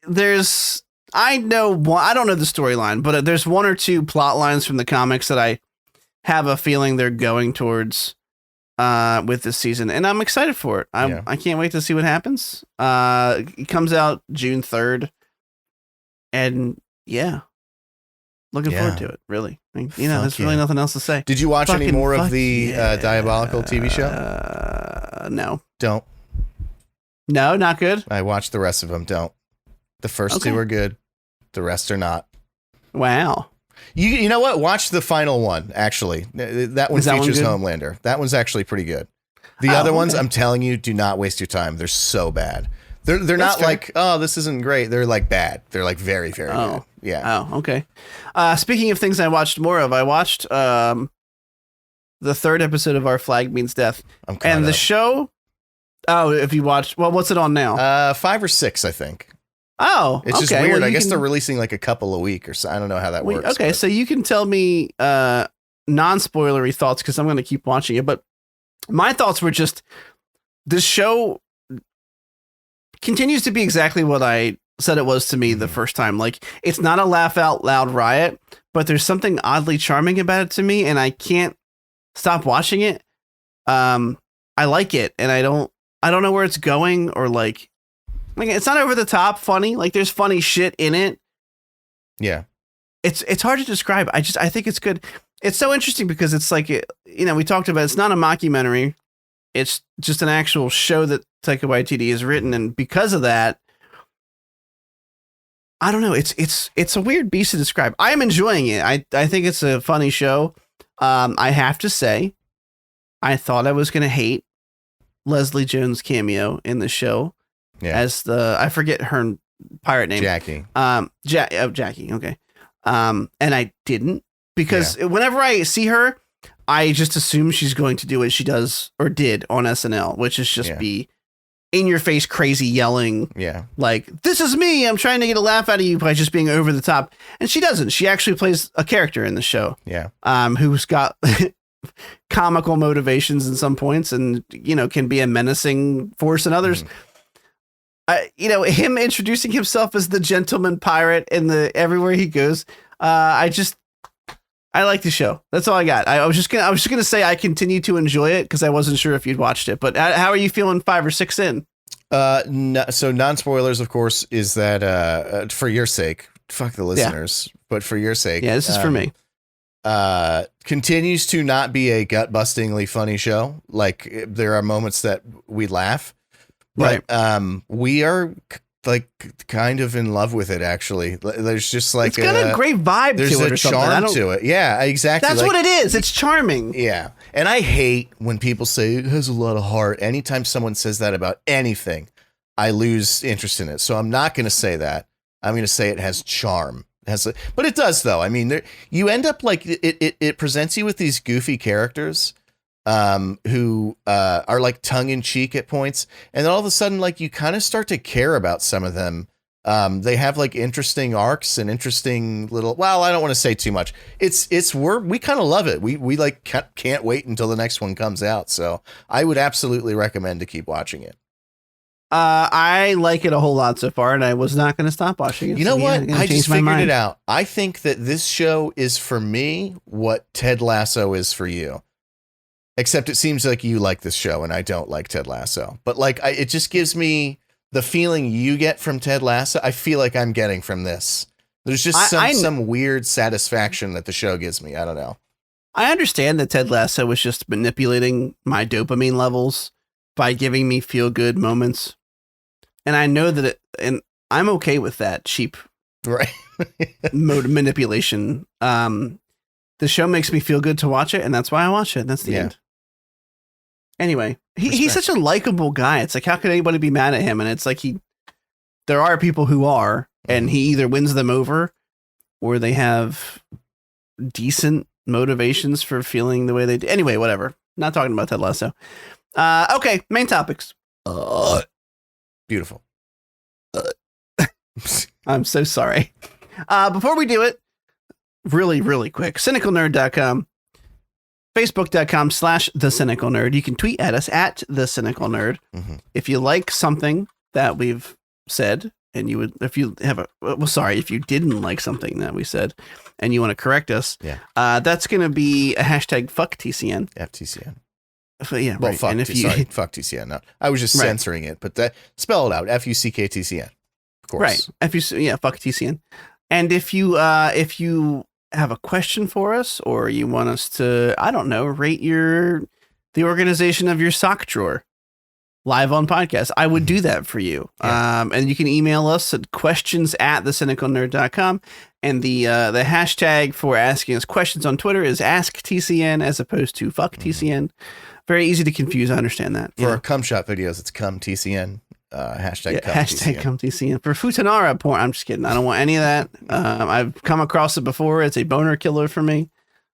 There's I don't know the storyline, but there's one or two plot lines from the comics that I have a feeling they're going towards with this season, and I'm excited for it. I can't wait to see what happens. It comes out June 3rd, and looking forward to it. Really, there's really nothing else to say. Did you watch any more of the Diabolical TV show? No. Don't. No, not good. I watched the rest of them. Don't. The first two are good. The rest are not. Wow. You know what? Watch the final one, actually. That one features Homelander. That one's actually pretty good. The other ones, I'm telling you, do not waste your time. They're so bad. They're not fair. Like, oh, this isn't great. They're like bad. They're like very, very good. Yeah. Oh, okay. Speaking of things I watched more of, I watched the 3rd episode of Our Flag Means Death. And the show... Oh, if you watched... Well, what's it on now? 5 or 6, I think. Oh, it's just weird. Well, I guess they're releasing like a couple a week or so. I don't know how that works. Okay, but. So you can tell me non-spoilery thoughts because I'm going to keep watching it. But my thoughts were just this show continues to be exactly what I said it was to me the first time. Like, it's not a laugh out loud riot, but there's something oddly charming about it to me, and I can't stop watching it. I like it, and I don't know where it's going or like it's not over the top funny. Like, there's funny shit in it. Yeah. It's hard to describe. I think it's good. It's so interesting because it's like, we talked about, it's not a mockumentary. It's just an actual show that Taika Waititi has written. And because of that, I don't know. It's a weird beast to describe. I am enjoying it. I think it's a funny show. I have to say, I thought I was going to hate Leslie Jones' cameo in the show as I forget her pirate name. Jackie. Jackie. Okay. And I didn't because whenever I see her, I just assume she's going to do what she does or did on SNL, which is just be in your face, crazy yelling. Yeah. Like, this is me. I'm trying to get a laugh out of you by just being over the top. And she doesn't. She actually plays a character in the show. Yeah. Who's got comical motivations in some points and, can be a menacing force in others. Him introducing himself as the gentleman pirate everywhere he goes. I like the show. That's all I got. I was just gonna say I continue to enjoy it because I wasn't sure if you'd watched it. But how are you feeling 5 or 6 in? No, so non-spoilers, of course, is that for your sake, fuck the listeners, but for your sake, this is for me. Continues to not be a gut-bustingly funny show. Like, there are moments that we laugh. But we are like kind of in love with it. Actually, there's just like it's got a great vibe. There's to it a or charm to it. Yeah, exactly. That's what it is. It's charming. Yeah, and I hate when people say it has a lot of heart. Anytime someone says that about anything, I lose interest in it. So I'm not going to say that. I'm going to say it has charm. But it does though. I mean, you end up like it presents you with these goofy characters. Who are like tongue in cheek at points, and then all of a sudden, like, you kind of start to care about some of them. They have like interesting arcs and interesting little. Well, I don't want to say too much. We kind of love it. We like can't wait until the next one comes out. So I would absolutely recommend to keep watching it. I like it a whole lot so far, and I was not going to stop watching it. You know what? I just figured it out. I think that this show is for me what Ted Lasso is for you. Except it seems like you like this show and I don't like Ted Lasso. But like, it just gives me the feeling you get from Ted Lasso. I feel like I'm getting from this. There's just some weird satisfaction that the show gives me. I don't know. I understand that Ted Lasso was just manipulating my dopamine levels by giving me feel good moments. And I know that and I'm okay with that cheap Right. mode of manipulation. The show makes me feel good to watch it, and that's why I watch it. That's the end. Anyway, he's such a likable guy. It's like, how could anybody be mad at him? And it's like there are people who are, and he either wins them over or they have decent motivations for feeling the way they do. Anyway, whatever. Not talking about Ted Lasso. Okay, main topics. Beautiful. I'm so sorry. Before we do it, really, really quick, cynicalnerd.com, facebook.com/thecynicalnerd. You can tweet at us at thecynicalnerd. Mm-hmm. If you like something that we've said, and you would, if you didn't like something that we said and you want to correct us, that's going to be a hashtag fuck TCN. FTCN. Yeah, well, right. fuck, and if fuck TCN. No, I was just censoring it, but spell it out. FUCKTCN. Of course. Right. Fuck TCN. And if you have a question for us, or you want us to, I don't know, rate the organization of your sock drawer live on podcast, I would do that for you. Yeah. And you can email us at questions@thecynicalnerd.com. And the hashtag for asking us questions on Twitter is AskTCN as opposed to FuckTCN. Very easy to confuse. I understand that. For our cum shot videos, it's cum TCN. Hashtag cum hashtag TCN. cum TCN. For Futanara porn, I'm just kidding. I don't want any of that. I've come across it before. It's a boner killer for me.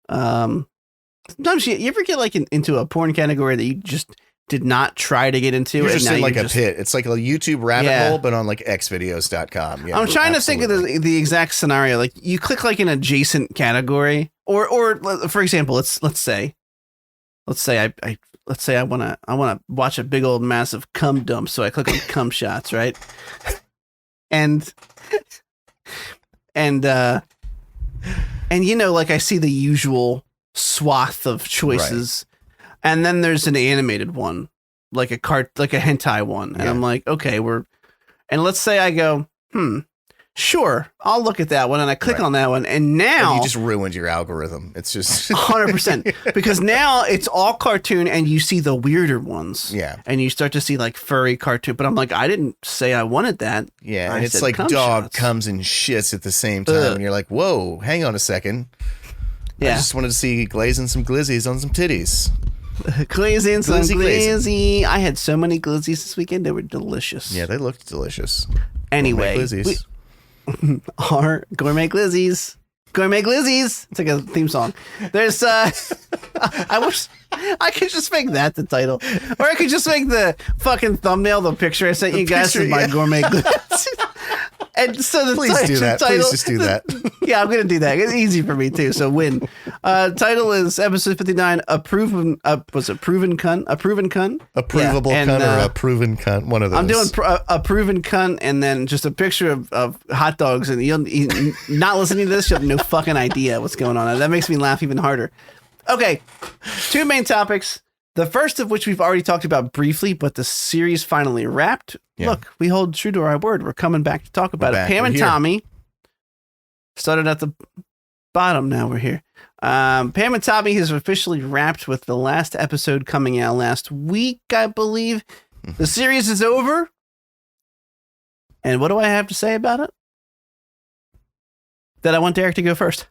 Sometimes you ever get like into a porn category that you just did not try to get into. You're just in like a just pit. It's like a YouTube rabbit hole, but on like xvideos.com. Yeah, I'm trying to think of the exact scenario. Like you click like an adjacent category, or for example, let's say I want to watch a big old massive cum dump, so I click on cum shots, right? And you know, like I see the usual swath of choices, and then there's an animated one, like a hentai one, and I'm like, okay, and let's say I go, sure, I'll look at that one, and I click on that one, and now you just ruined your algorithm. It's just 100% because now it's all cartoon, and you see the weirder ones, and you start to see like furry cartoon. But I'm like, I didn't say I wanted that. Yeah, and it's like dog comes and shits at the same time, and you're like, whoa, hang on a second. I just wanted to see glazing some glizzies on some titties. Glazing some glizzy. I had so many glizzies this weekend; they were delicious. Yeah, they looked delicious. Anyway, our gourmet glizzies. Gourmet glizzies. It's like a theme song. There's I wish I could just make that the title, or I could just make the fucking thumbnail the picture I sent you guys of my gourmet glizzies. And so please do that. Please just do that. Yeah, I'm gonna do that. It's easy for me too. So win. Title is episode 59. Was it proven cunt? A proven cunt? A provable cunt or a proven cunt? One of those. I'm doing a proven cunt, and then just a picture of hot dogs. And you'll not listening to this, you have no fucking idea what's going on. That makes me laugh even harder. Okay, two main topics. The first of which we've already talked about briefly, but the series finally wrapped. Yeah. Look, we hold true to our word. We're coming back to talk about it. Pam and Tommy started at the bottom. Now we're here. Pam and Tommy has officially wrapped with the last episode coming out last week, I believe. The series is over. And what do I have to say about it? That I want Derek to go first.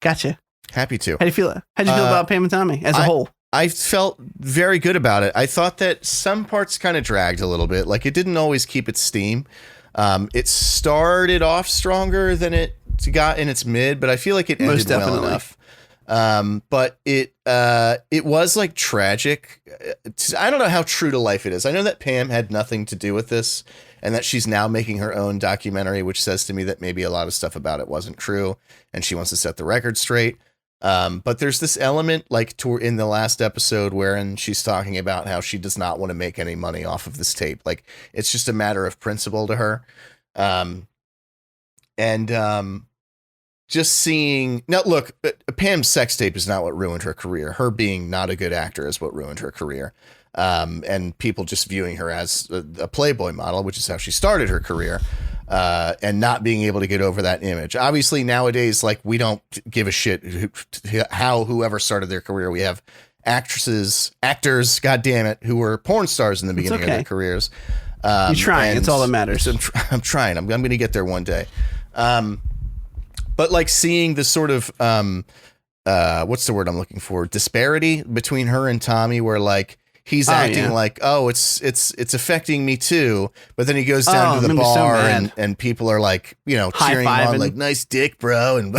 Gotcha. Happy to. How do you feel? How do you feel about Pam and Tommy as a whole? I felt very good about it. I thought that some parts kind of dragged a little bit. Like it didn't always keep its steam. It started off stronger than it got in its mid, but I feel like it ended well enough. But it was like tragic. I don't know how true to life it is. I know that Pam had nothing to do with this, and that she's now making her own documentary, which says to me that maybe a lot of stuff about it wasn't true, and she wants to set the record straight. But there's this element like in the last episode wherein she's talking about how she does not want to make any money off of this tape. Like it's just a matter of principle to her. Just seeing now, look, Pam's sex tape is not what ruined her career. Her being not a good actor is what ruined her career. And people just viewing her as a Playboy model, which is how she started her career. and not being able to get over that image. Obviously, nowadays, like, we don't give a shit how whoever started their career. We have actors, God damn it, who were porn stars in the beginning of their careers. You're trying. It's all that matters. I'm trying. I'm going to get there one day. But like seeing the sort of what's the word I'm looking for? Disparity between her and Tommy, where like he's acting like, oh, it's affecting me too, but then he goes down to the bar and people are like, you know, cheering him on, like, nice dick, bro, and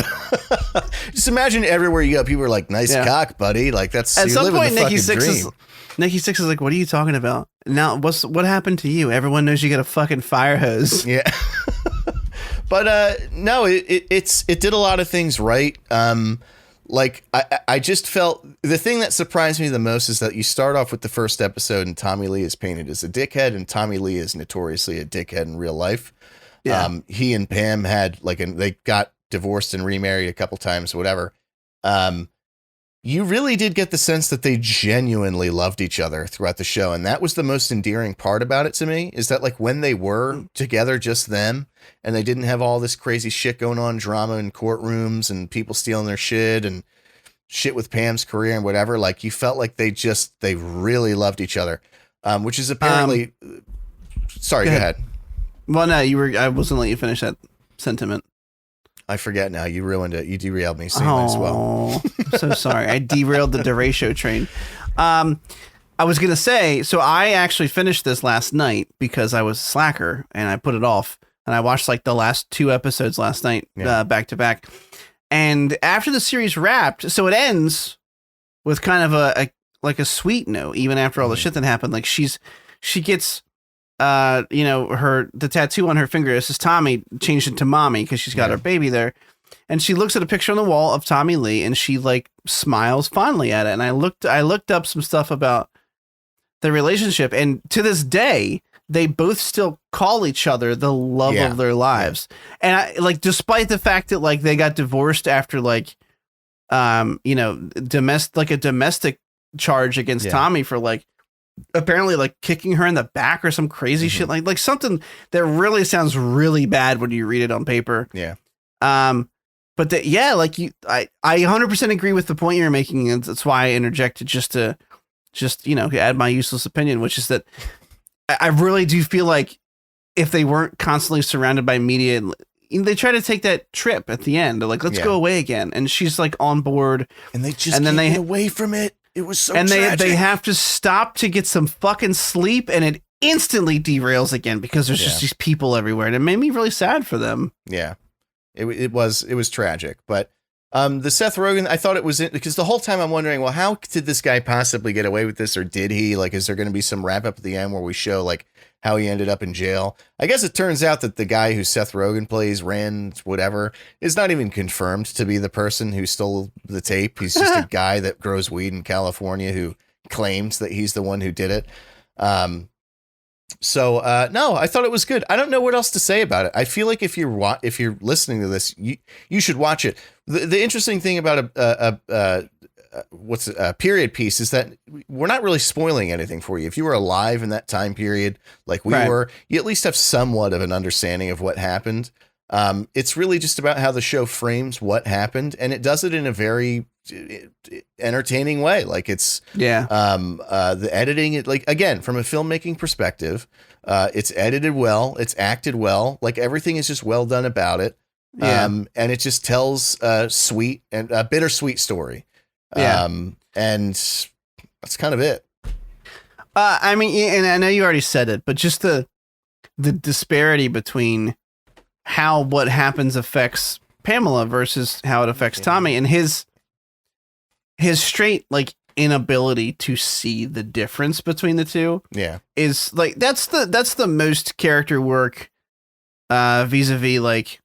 just imagine everywhere you go, people are like, nice cock, buddy. Like, that's at some point. Nikki Sixx is like, what are you talking about? Now, what happened to you? Everyone knows you got a fucking fire hose. Yeah. But no, it did a lot of things right. Like, I just felt the thing that surprised me the most is that you start off with the first episode and Tommy Lee is painted as a dickhead, and Tommy Lee is notoriously a dickhead in real life. Yeah. He and Pam had they got divorced and remarried a couple times, whatever. You really did get the sense that they genuinely loved each other throughout the show. And that was the most endearing part about it to me, is that like when they were together, just them, and they didn't have all this crazy shit going on, drama in courtrooms and people stealing their shit and shit with Pam's career and whatever. Like, you felt like they really loved each other, which is apparently, sorry, go ahead. Well, no, I wasn't letting you finish that sentiment. I forget now. You ruined it. You derailed me saying that as well. I'm so sorry. I derailed the Deratio train. I was going to say, so I actually finished this last night because I was a slacker and I put it off. And I watched like the last 2 episodes last night, back to back. And after the series wrapped, so it ends with kind of a sweet note, even after all the shit that happened. Like she gets, the tattoo on her finger, this is Tommy, changed into Mommy because she's got her baby there. And she looks at a picture on the wall of Tommy Lee and she like smiles fondly at it. And I looked up some stuff about the relationship, and to this day, they both still call each other the love of their lives. And I like, despite the fact that like they got divorced after like, a domestic charge against Tommy for like, apparently like kicking her in the back or some crazy shit, like something that really sounds really bad when you read it on paper. Yeah. But I 100% agree with the point you're making. And that's why I interjected just to add my useless opinion, which is that I really do feel like if they weren't constantly surrounded by media, they try to take that trip at the end. They're like, let's go away again. And she's like on board, and they just can't get away from it. It was so tragic. They have to stop to get some fucking sleep, and it instantly derails again because there's just these people everywhere, and it made me really sad for them. Yeah, it was tragic. But the Seth Rogen, I thought it was because the whole time I'm wondering, well, how did this guy possibly get away with this, or did he? Like, is there going to be some wrap up at the end where we show like how he ended up in jail? I guess it turns out that the guy who Seth Rogen plays, Rand, whatever, is not even confirmed to be the person who stole the tape. He's just a guy that grows weed in California who claims that he's the one who did it. So no, I thought it was good. I don't know what else to say about it. I feel like if you're listening to this, you should watch it. The interesting thing about a period piece is that we're not really spoiling anything for you. If you were alive in that time period, like we were, you at least have somewhat of an understanding of what happened. It's really just about how the show frames what happened, and it does it in a very entertaining way. Like it's the editing, like, again, from a filmmaking perspective, it's edited well, it's acted well, like everything is just well done about it. And it just tells a sweet and a bittersweet story. And that's kind of it. I mean, and I know you already said it, but just the disparity between how what happens affects Pamela versus how it affects Tommy, and his straight like inability to see the difference between the two is like that's the most character work vis-a-vis like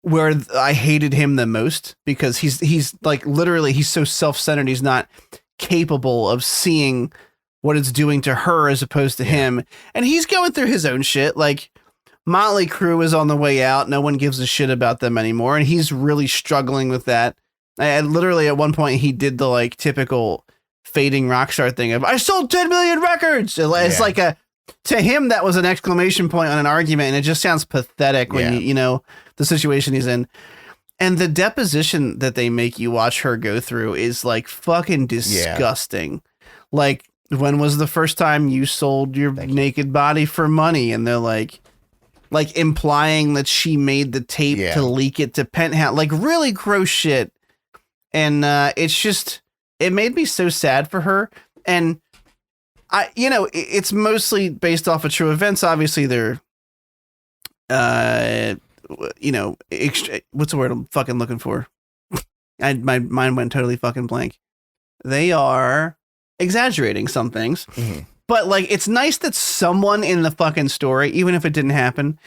where I hated him the most, because he's like literally he's so self-centered, he's not capable of seeing what it's doing to her as opposed to him, and he's going through his own shit. Like Motley Crue is on the way out, no one gives a shit about them anymore, and he's really struggling with that. And literally at one point he did the like typical fading rock star thing of I sold 10 million records. It's like to him, that was an exclamation point on an argument, and it just sounds pathetic when you know the situation he's in. And the deposition that they make you watch her go through is like fucking disgusting. Like, when was the first time you sold your naked body for money? And they're like implying that she made the tape to leak it to Penthouse, like really gross shit. And it made me so sad for her. And it's mostly based off of true events. Obviously, they're, what's the word I'm fucking looking for? My mind went totally fucking blank. They are exaggerating some things, but like, it's nice that someone in the fucking story, even if it didn't happen,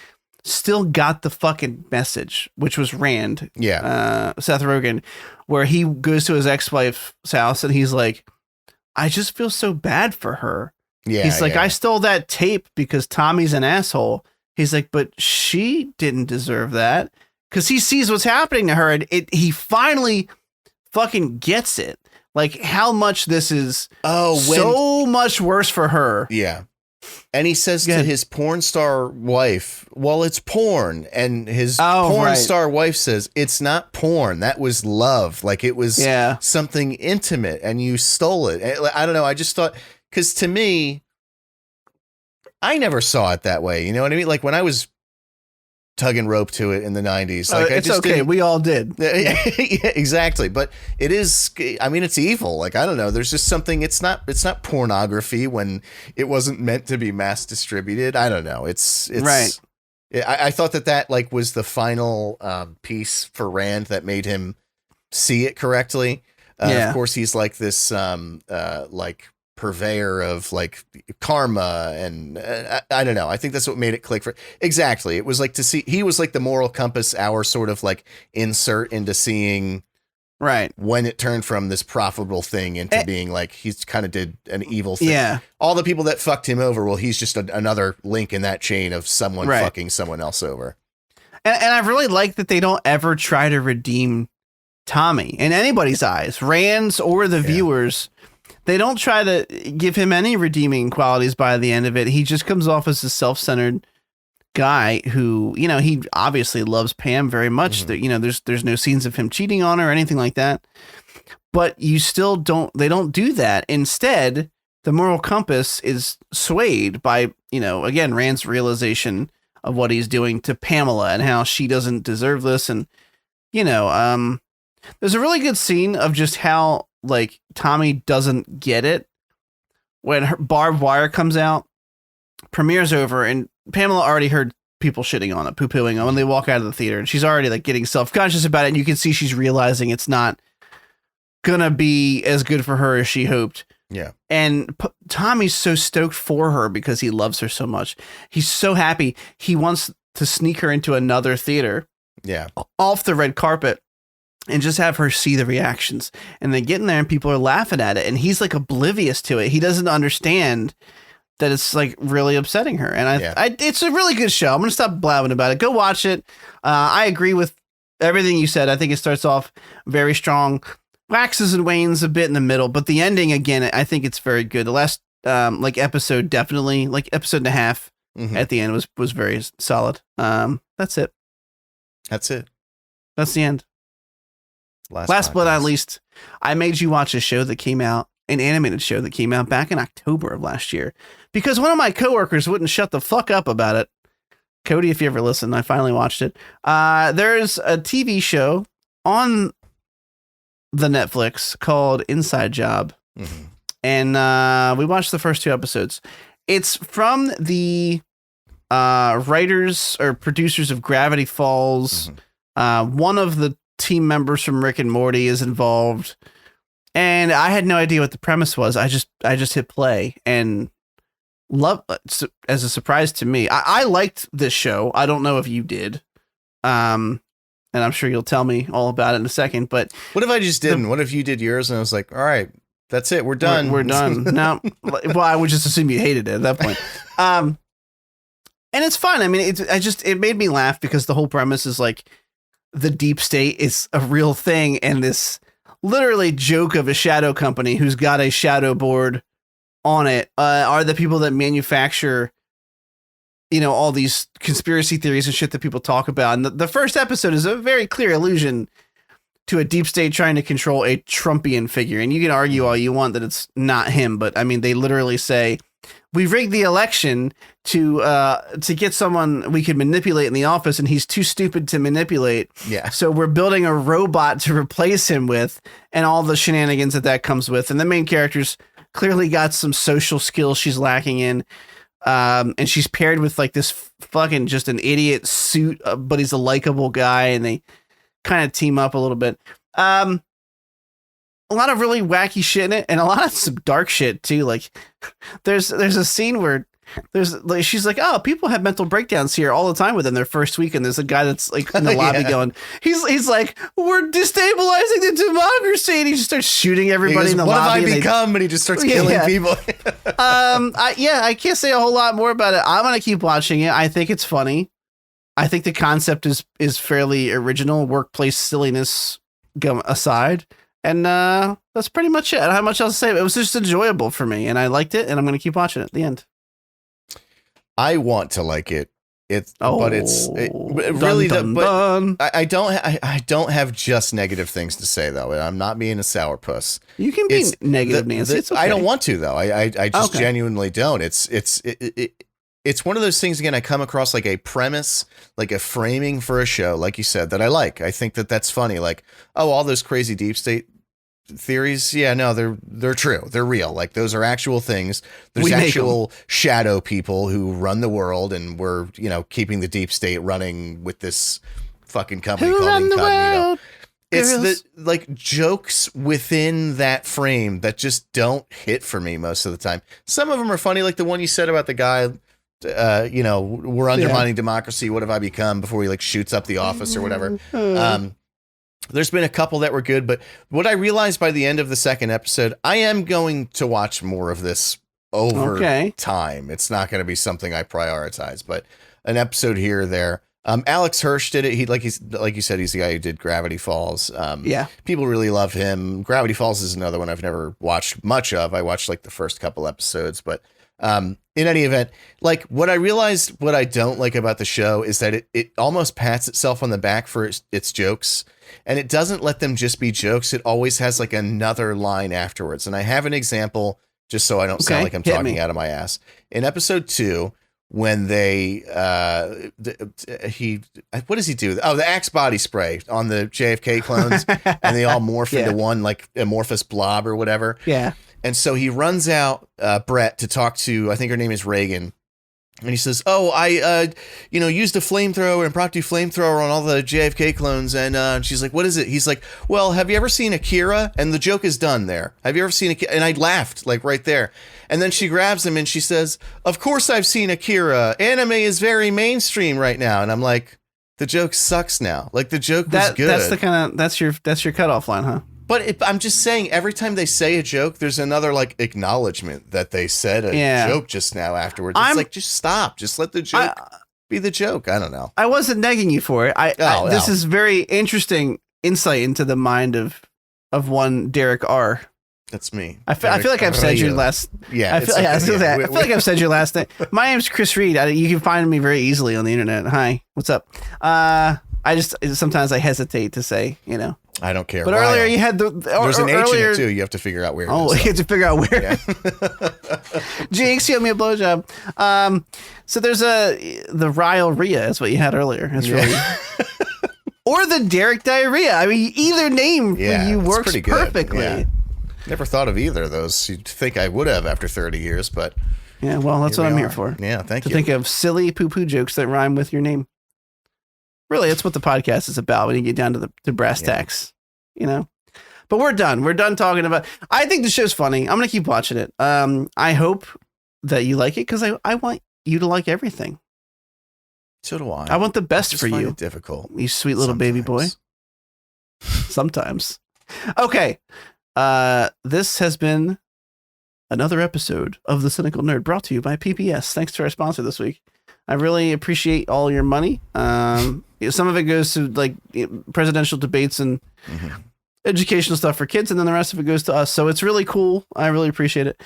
still got the fucking message, which was Rand. Seth Rogen, where he goes to his ex-wife's house and he's like, I just feel so bad for her. He's like, I stole that tape because Tommy's an asshole. He's like, but she didn't deserve that, because he sees what's happening to her, and he finally fucking gets it. Like, how much this is so much worse for her. Yeah. And he says to his porn star wife, well, it's porn. And his porn star wife says, it's not porn. That was love. Like, it was something intimate, and you stole it. I don't know. I just thought, because to me, I never saw it that way. You know what I mean? Like, when I was tugging rope to it in the 90s, like, it's okay. We all did. Yeah, exactly. But it is, I mean, it's evil. Like, I don't know. There's just something, it's not pornography when it wasn't meant to be mass distributed. I don't know. It's right. I thought that like was the final piece for Rand that made him see it correctly. Of course, he's like this, like, purveyor of like karma, and I don't know. I think that's what made it click for exactly. It was like to see, he was like the moral compass, our sort of like insert into seeing when it turned from this profitable thing into being like, he's kind of did an evil thing. Yeah. All the people that fucked him over, well, he's just another link in that chain of someone fucking someone else over. And I really like that they don't ever try to redeem Tommy in anybody's eyes, Rand's or the viewers. They don't try to give him any redeeming qualities by the end of it. He just comes off as a self-centered guy who, he obviously loves Pam very much. There's no scenes of him cheating on her or anything like that. But you still they don't do that. Instead, the moral compass is swayed by, again, Rand's realization of what he's doing to Pamela and how she doesn't deserve this. And, there's a really good scene of just how, like, Tommy doesn't get it when her barbed wire comes out, premiere's over, and Pamela already heard people shitting on it, poo-pooing on when they walk out of the theater, and she's already like getting self-conscious about it, and you can see she's realizing it's not gonna be as good for her as she hoped. Yeah. And Tommy's so stoked for her because he loves her so much. He's so happy. He wants to sneak her into another theater. Yeah. Off the red carpet. And just have her see the reactions. And they get in there and people are laughing at it. And he's like oblivious to it. He doesn't understand that it's like really upsetting her. And it's a really good show. I'm going to stop blabbing about it. Go watch it. I agree with everything you said. I think it starts off very strong, waxes and wanes a bit in the middle. But the ending, again, I think it's very good. The last episode, definitely, like episode and a half at the end was very solid. That's it. That's the end. Last but not least, I made you watch a show that came out, an animated show that came out back in October of last year, because one of my coworkers wouldn't shut the fuck up about it. Cody, if you ever listen, I finally watched it. There's a TV show on the Netflix called Inside Job. And we watched the first 2 episodes. It's from the writers or producers of Gravity Falls. One of the team members from Rick and Morty is involved, and I had no idea what the premise was. I just hit play and love, as a surprise to me. I liked this show. I don't know if you did, and I'm sure you'll tell me all about it in a second. But what if I just didn't? What if you did yours and I was like, all right, that's it, we're done. We're done. No, well, I would just assume you hated it at that point. And it's fun. I mean, it made me laugh because the whole premise is like, the deep state is a real thing, and this literally joke of a shadow company who's got a shadow board on it are the people that manufacture, all these conspiracy theories and shit that people talk about. And the first episode is a very clear allusion to a deep state trying to control a Trumpian figure. And you can argue all you want that it's not him, but I mean, they literally say, we rigged the election to get someone we could manipulate in the office, and he's too stupid to manipulate. Yeah. So we're building a robot to replace him with, and all the shenanigans that comes with. And the main character's clearly got some social skills she's lacking in. And she's paired with like this fucking just an idiot suit, but he's a likable guy, and they kind of team up a little bit. A lot of really wacky shit in it, and a lot of some dark shit too. Like there's a scene where she's like, oh, people have mental breakdowns here all the time within their first week, and there's a guy that's like in the lobby going, he's like, we're destabilizing the democracy, and he just starts shooting everybody in the what lobby. What have I become? And he just starts killing people. I can't say a whole lot more about it. I'm gonna keep watching it. I think it's funny. I think the concept is fairly original, workplace silliness aside. And that's pretty much it. I don't have much else to say. It was just enjoyable for me, and I liked it, and I'm going to keep watching it at the end. I want to like it. But I don't have just negative things to say though. I'm not being a sourpuss. You can be negative, Nancy. It's okay. I don't want to though. I just genuinely don't. It's one of those things, again, I come across like a premise, like a framing for a show, like you said, that I like. I think that's funny. Like, oh, all those crazy deep state theories. Yeah, no, they're true. They're real. Like, those are actual things. There's actual shadow people who run the world, and we're, keeping the deep state running with this fucking company called Incognito. It's the like jokes within that frame that just don't hit for me most of the time. Some of them are funny, like the one you said about the guy. We're undermining democracy. What have I become? Before he like shoots up the office or whatever. There's been a couple that were good, but what I realized by the end of the second episode, I am going to watch more of this over time. It's not going to be something I prioritize, but an episode here or there. Alex Hirsch did it. He like you said, he's the guy who did Gravity Falls. People really love him. Gravity Falls is another one I've never watched much of. I watched like the first couple episodes, but in any event, like what I realized, what I don't like about the show is that it almost pats itself on the back for its jokes, and it doesn't let them just be jokes. It always has like another line afterwards. And I have an example just so I don't sound like I'm talking out of my ass. In episode 2, when they, what does he do? Oh, the Axe body spray on the JFK clones, and they all morph into one like amorphous blob or whatever. Yeah. And so he runs out, Brett, to talk to, I think her name is Reagan. And he says, oh, I used a flamethrower, impromptu flamethrower on all the JFK clones. And she's like, what is it? He's like, well, have you ever seen Akira? And the joke is done there. Have you ever seen Akira? And I laughed like right there. And then she grabs him and she says, of course I've seen Akira. Anime is very mainstream right now. And I'm like, the joke sucks now. Like the joke was good. That's the kind of, that's your cutoff line, huh? But I'm just saying, every time they say a joke, there's another like acknowledgement that they said a joke just now afterwards. It's like, just stop. Just let the joke be the joke. I don't know. I wasn't negging you for it. This is very interesting insight into the mind of one Derek R. That's me. I feel like I've said your last. Yeah, I feel like I've said your last name. My name's Chris Reed. You can find me very easily on the internet. Hi, what's up? Sometimes I hesitate to say, I don't care. But earlier you had there's an H in it too. You have to figure out where. Oh, you have to figure out where. Yeah. Jinx, you owe me a blowjob. So there's the Ryle Rhea is what you had earlier. That's really. Or the Derek Diarrhea. I mean, either name for you works perfectly. Yeah. Never thought of either of those. You'd think I would have after 30 years, but yeah. Well, that's what I'm here for. Yeah, thank you. To think of silly poo-poo jokes that rhyme with your name. Really, that's what the podcast is about when you get down to the brass tacks, But we're done. We're done talking about. I think the show's funny. I'm gonna keep watching it. I hope that you like it because I want you to like everything. So do I. I want the best for you. Difficult, you sweet little baby boy. Sometimes. Okay. This has been another episode of The Cynical Nerd brought to you by PPS. Thanks to our sponsor this week. I really appreciate all your money. Some of it goes to like presidential debates and educational stuff for kids, and then the rest of it goes to us. So it's really cool. I really appreciate it.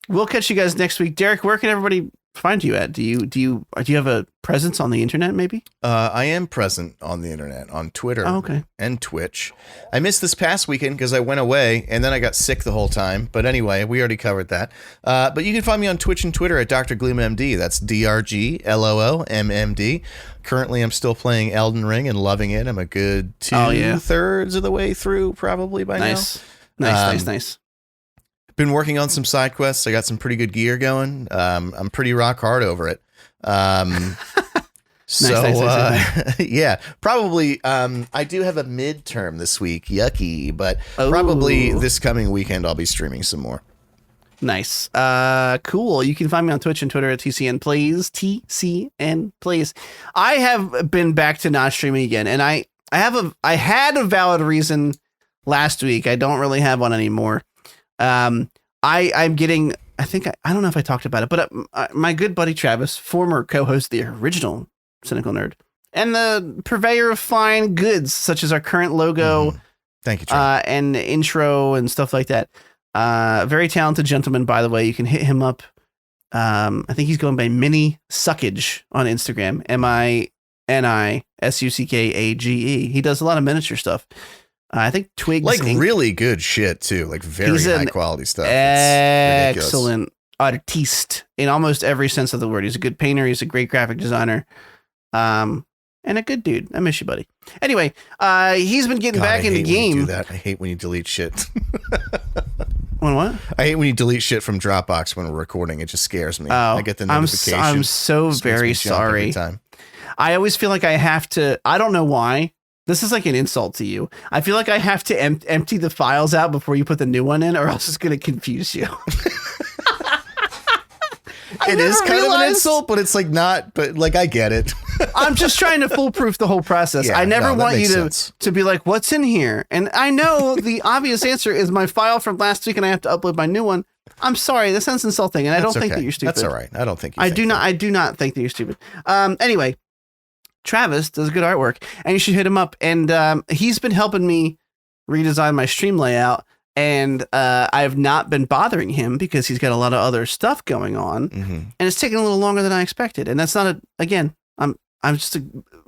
We'll catch you guys next week. Derek, where can everybody find you at? Do you have a presence on the internet? Maybe. I am present on the internet, on Twitter and Twitch. I missed this past weekend because I went away and then I got sick the whole time. But anyway, we already covered that. But you can find me on Twitch and Twitter at Dr. Gloom MD. That's DRGLOOMMD. Currently, I'm still playing Elden Ring and loving it. I'm a good 2/3 of the way through, probably by now. Nice. Been working on some side quests. I got some pretty good gear going. I'm pretty rock hard over it. Yeah, probably. I do have a midterm this week. Yucky, but probably this coming weekend I'll be streaming some more. Nice. Cool. You can find me on Twitch and Twitter at TCN Plays. TCN Plays. I have been back to not streaming again, and I had a valid reason last week. I don't really have one anymore. I'm getting, I don't know if I talked about it, but my good buddy Travis, former co-host of the original Cynical Nerd, and the purveyor of fine goods, such as our current logo, thank you, Travis. And intro and stuff like that. Very talented gentleman, by the way. You can hit him up. I think he's going by Mini Suckage on Instagram. MINISUCKAGE. He does a lot of miniature stuff. I think Twigs, like really good shit too, like very high quality stuff. Excellent artiste in almost every sense of the word. He's a good painter. He's a great graphic designer, and a good dude. I miss you, buddy. Anyway, he's been getting back in the game. I hate when you delete shit. What? I hate when you delete shit from Dropbox when we're recording. It just scares me. I get the notification. I'm so very sorry. I always feel like I have to. I don't know why. This is like an insult to you. I feel like I have to empty the files out before you put the new one in, or else it's going to confuse you. It is kind of an insult, but it's like not, but like I get it. I'm just trying to foolproof the whole process. I never want you to be like, what's in here? And I know the obvious answer is my file from last week and I have to upload my new one. I'm sorry. That sounds insulting. And I don't think that you're stupid. That's all right. I don't think I do not think that you're stupid. Anyway, Travis does good artwork and you should hit him up. And he's been helping me redesign my stream layout. And I've not been bothering him because he's got a lot of other stuff going on, and it's taking a little longer than I expected. And that's not I'm just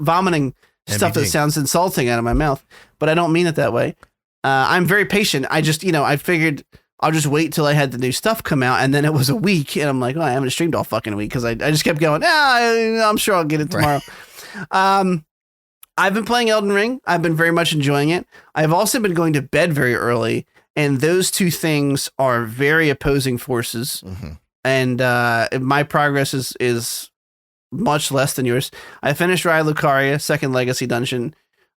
vomiting stuff that sounds insulting out of my mouth, but I don't mean it that way. I'm very patient. I just, I figured I'll just wait till I had the new stuff come out, and then it was a week, and I'm like, I haven't streamed all fucking week because I just kept going. I'm sure I'll get it tomorrow. Right. I've been playing Elden Ring. I've been very much enjoying it. I've also been going to bed very early. And those two things are very opposing forces. And my progress is much less than yours. I finished Raya Lucaria, second Legacy dungeon.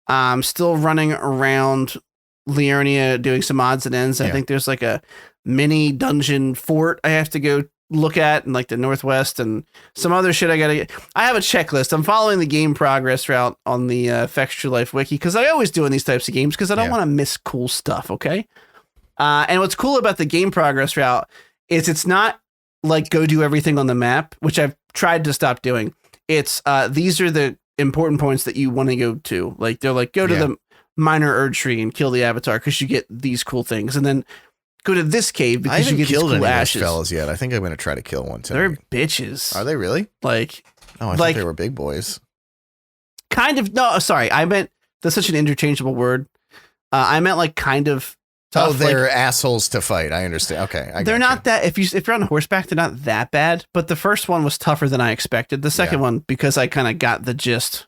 I'm still running around Liurnia doing some odds and ends. I think there's like a mini dungeon fort I have to go look at in like the Northwest and some other shit I gotta get. I have a checklist. I'm following the game progress route on the Effects True Life wiki because I always do in these types of games because I don't want to miss cool stuff, okay? And what's cool about the game progress route is it's not like go do everything on the map, which I've tried to stop doing. It's these are the important points that you want to go to. Like they're like go to the minor Erd tree and kill the avatar because you get these cool things, and then go to this cave because you get these cool ashes. Fellas yet? I think I'm going to try to kill one tonight. They're bitches. Are they really? Like I thought they were big boys. Kind of. No, sorry. I meant that's such an interchangeable word. I meant like kind of. Tough. Oh, they're assholes to fight. I understand. Okay. They're not that, if you're on horseback, they're not that bad, but the first one was tougher than I expected. The second one, because I kind of got the gist,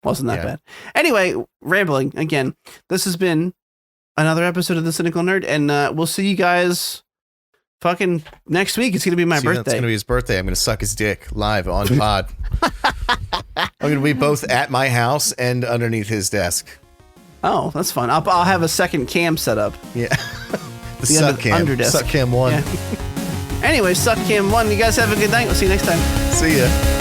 wasn't that bad. Anyway, rambling again. This has been another episode of The Cynical Nerd, and we'll see you guys fucking next week. It's going to be my birthday. It's going to be his birthday. I'm going to suck his dick live on pod. I'm going to be both at my house and underneath his desk. Oh, that's fun. I'll have a second cam set up. Yeah. the suck cam. Underdesk. Suck cam 1. Yeah. Anyway, suck cam 1. You guys have a good night. We'll see you next time. See ya.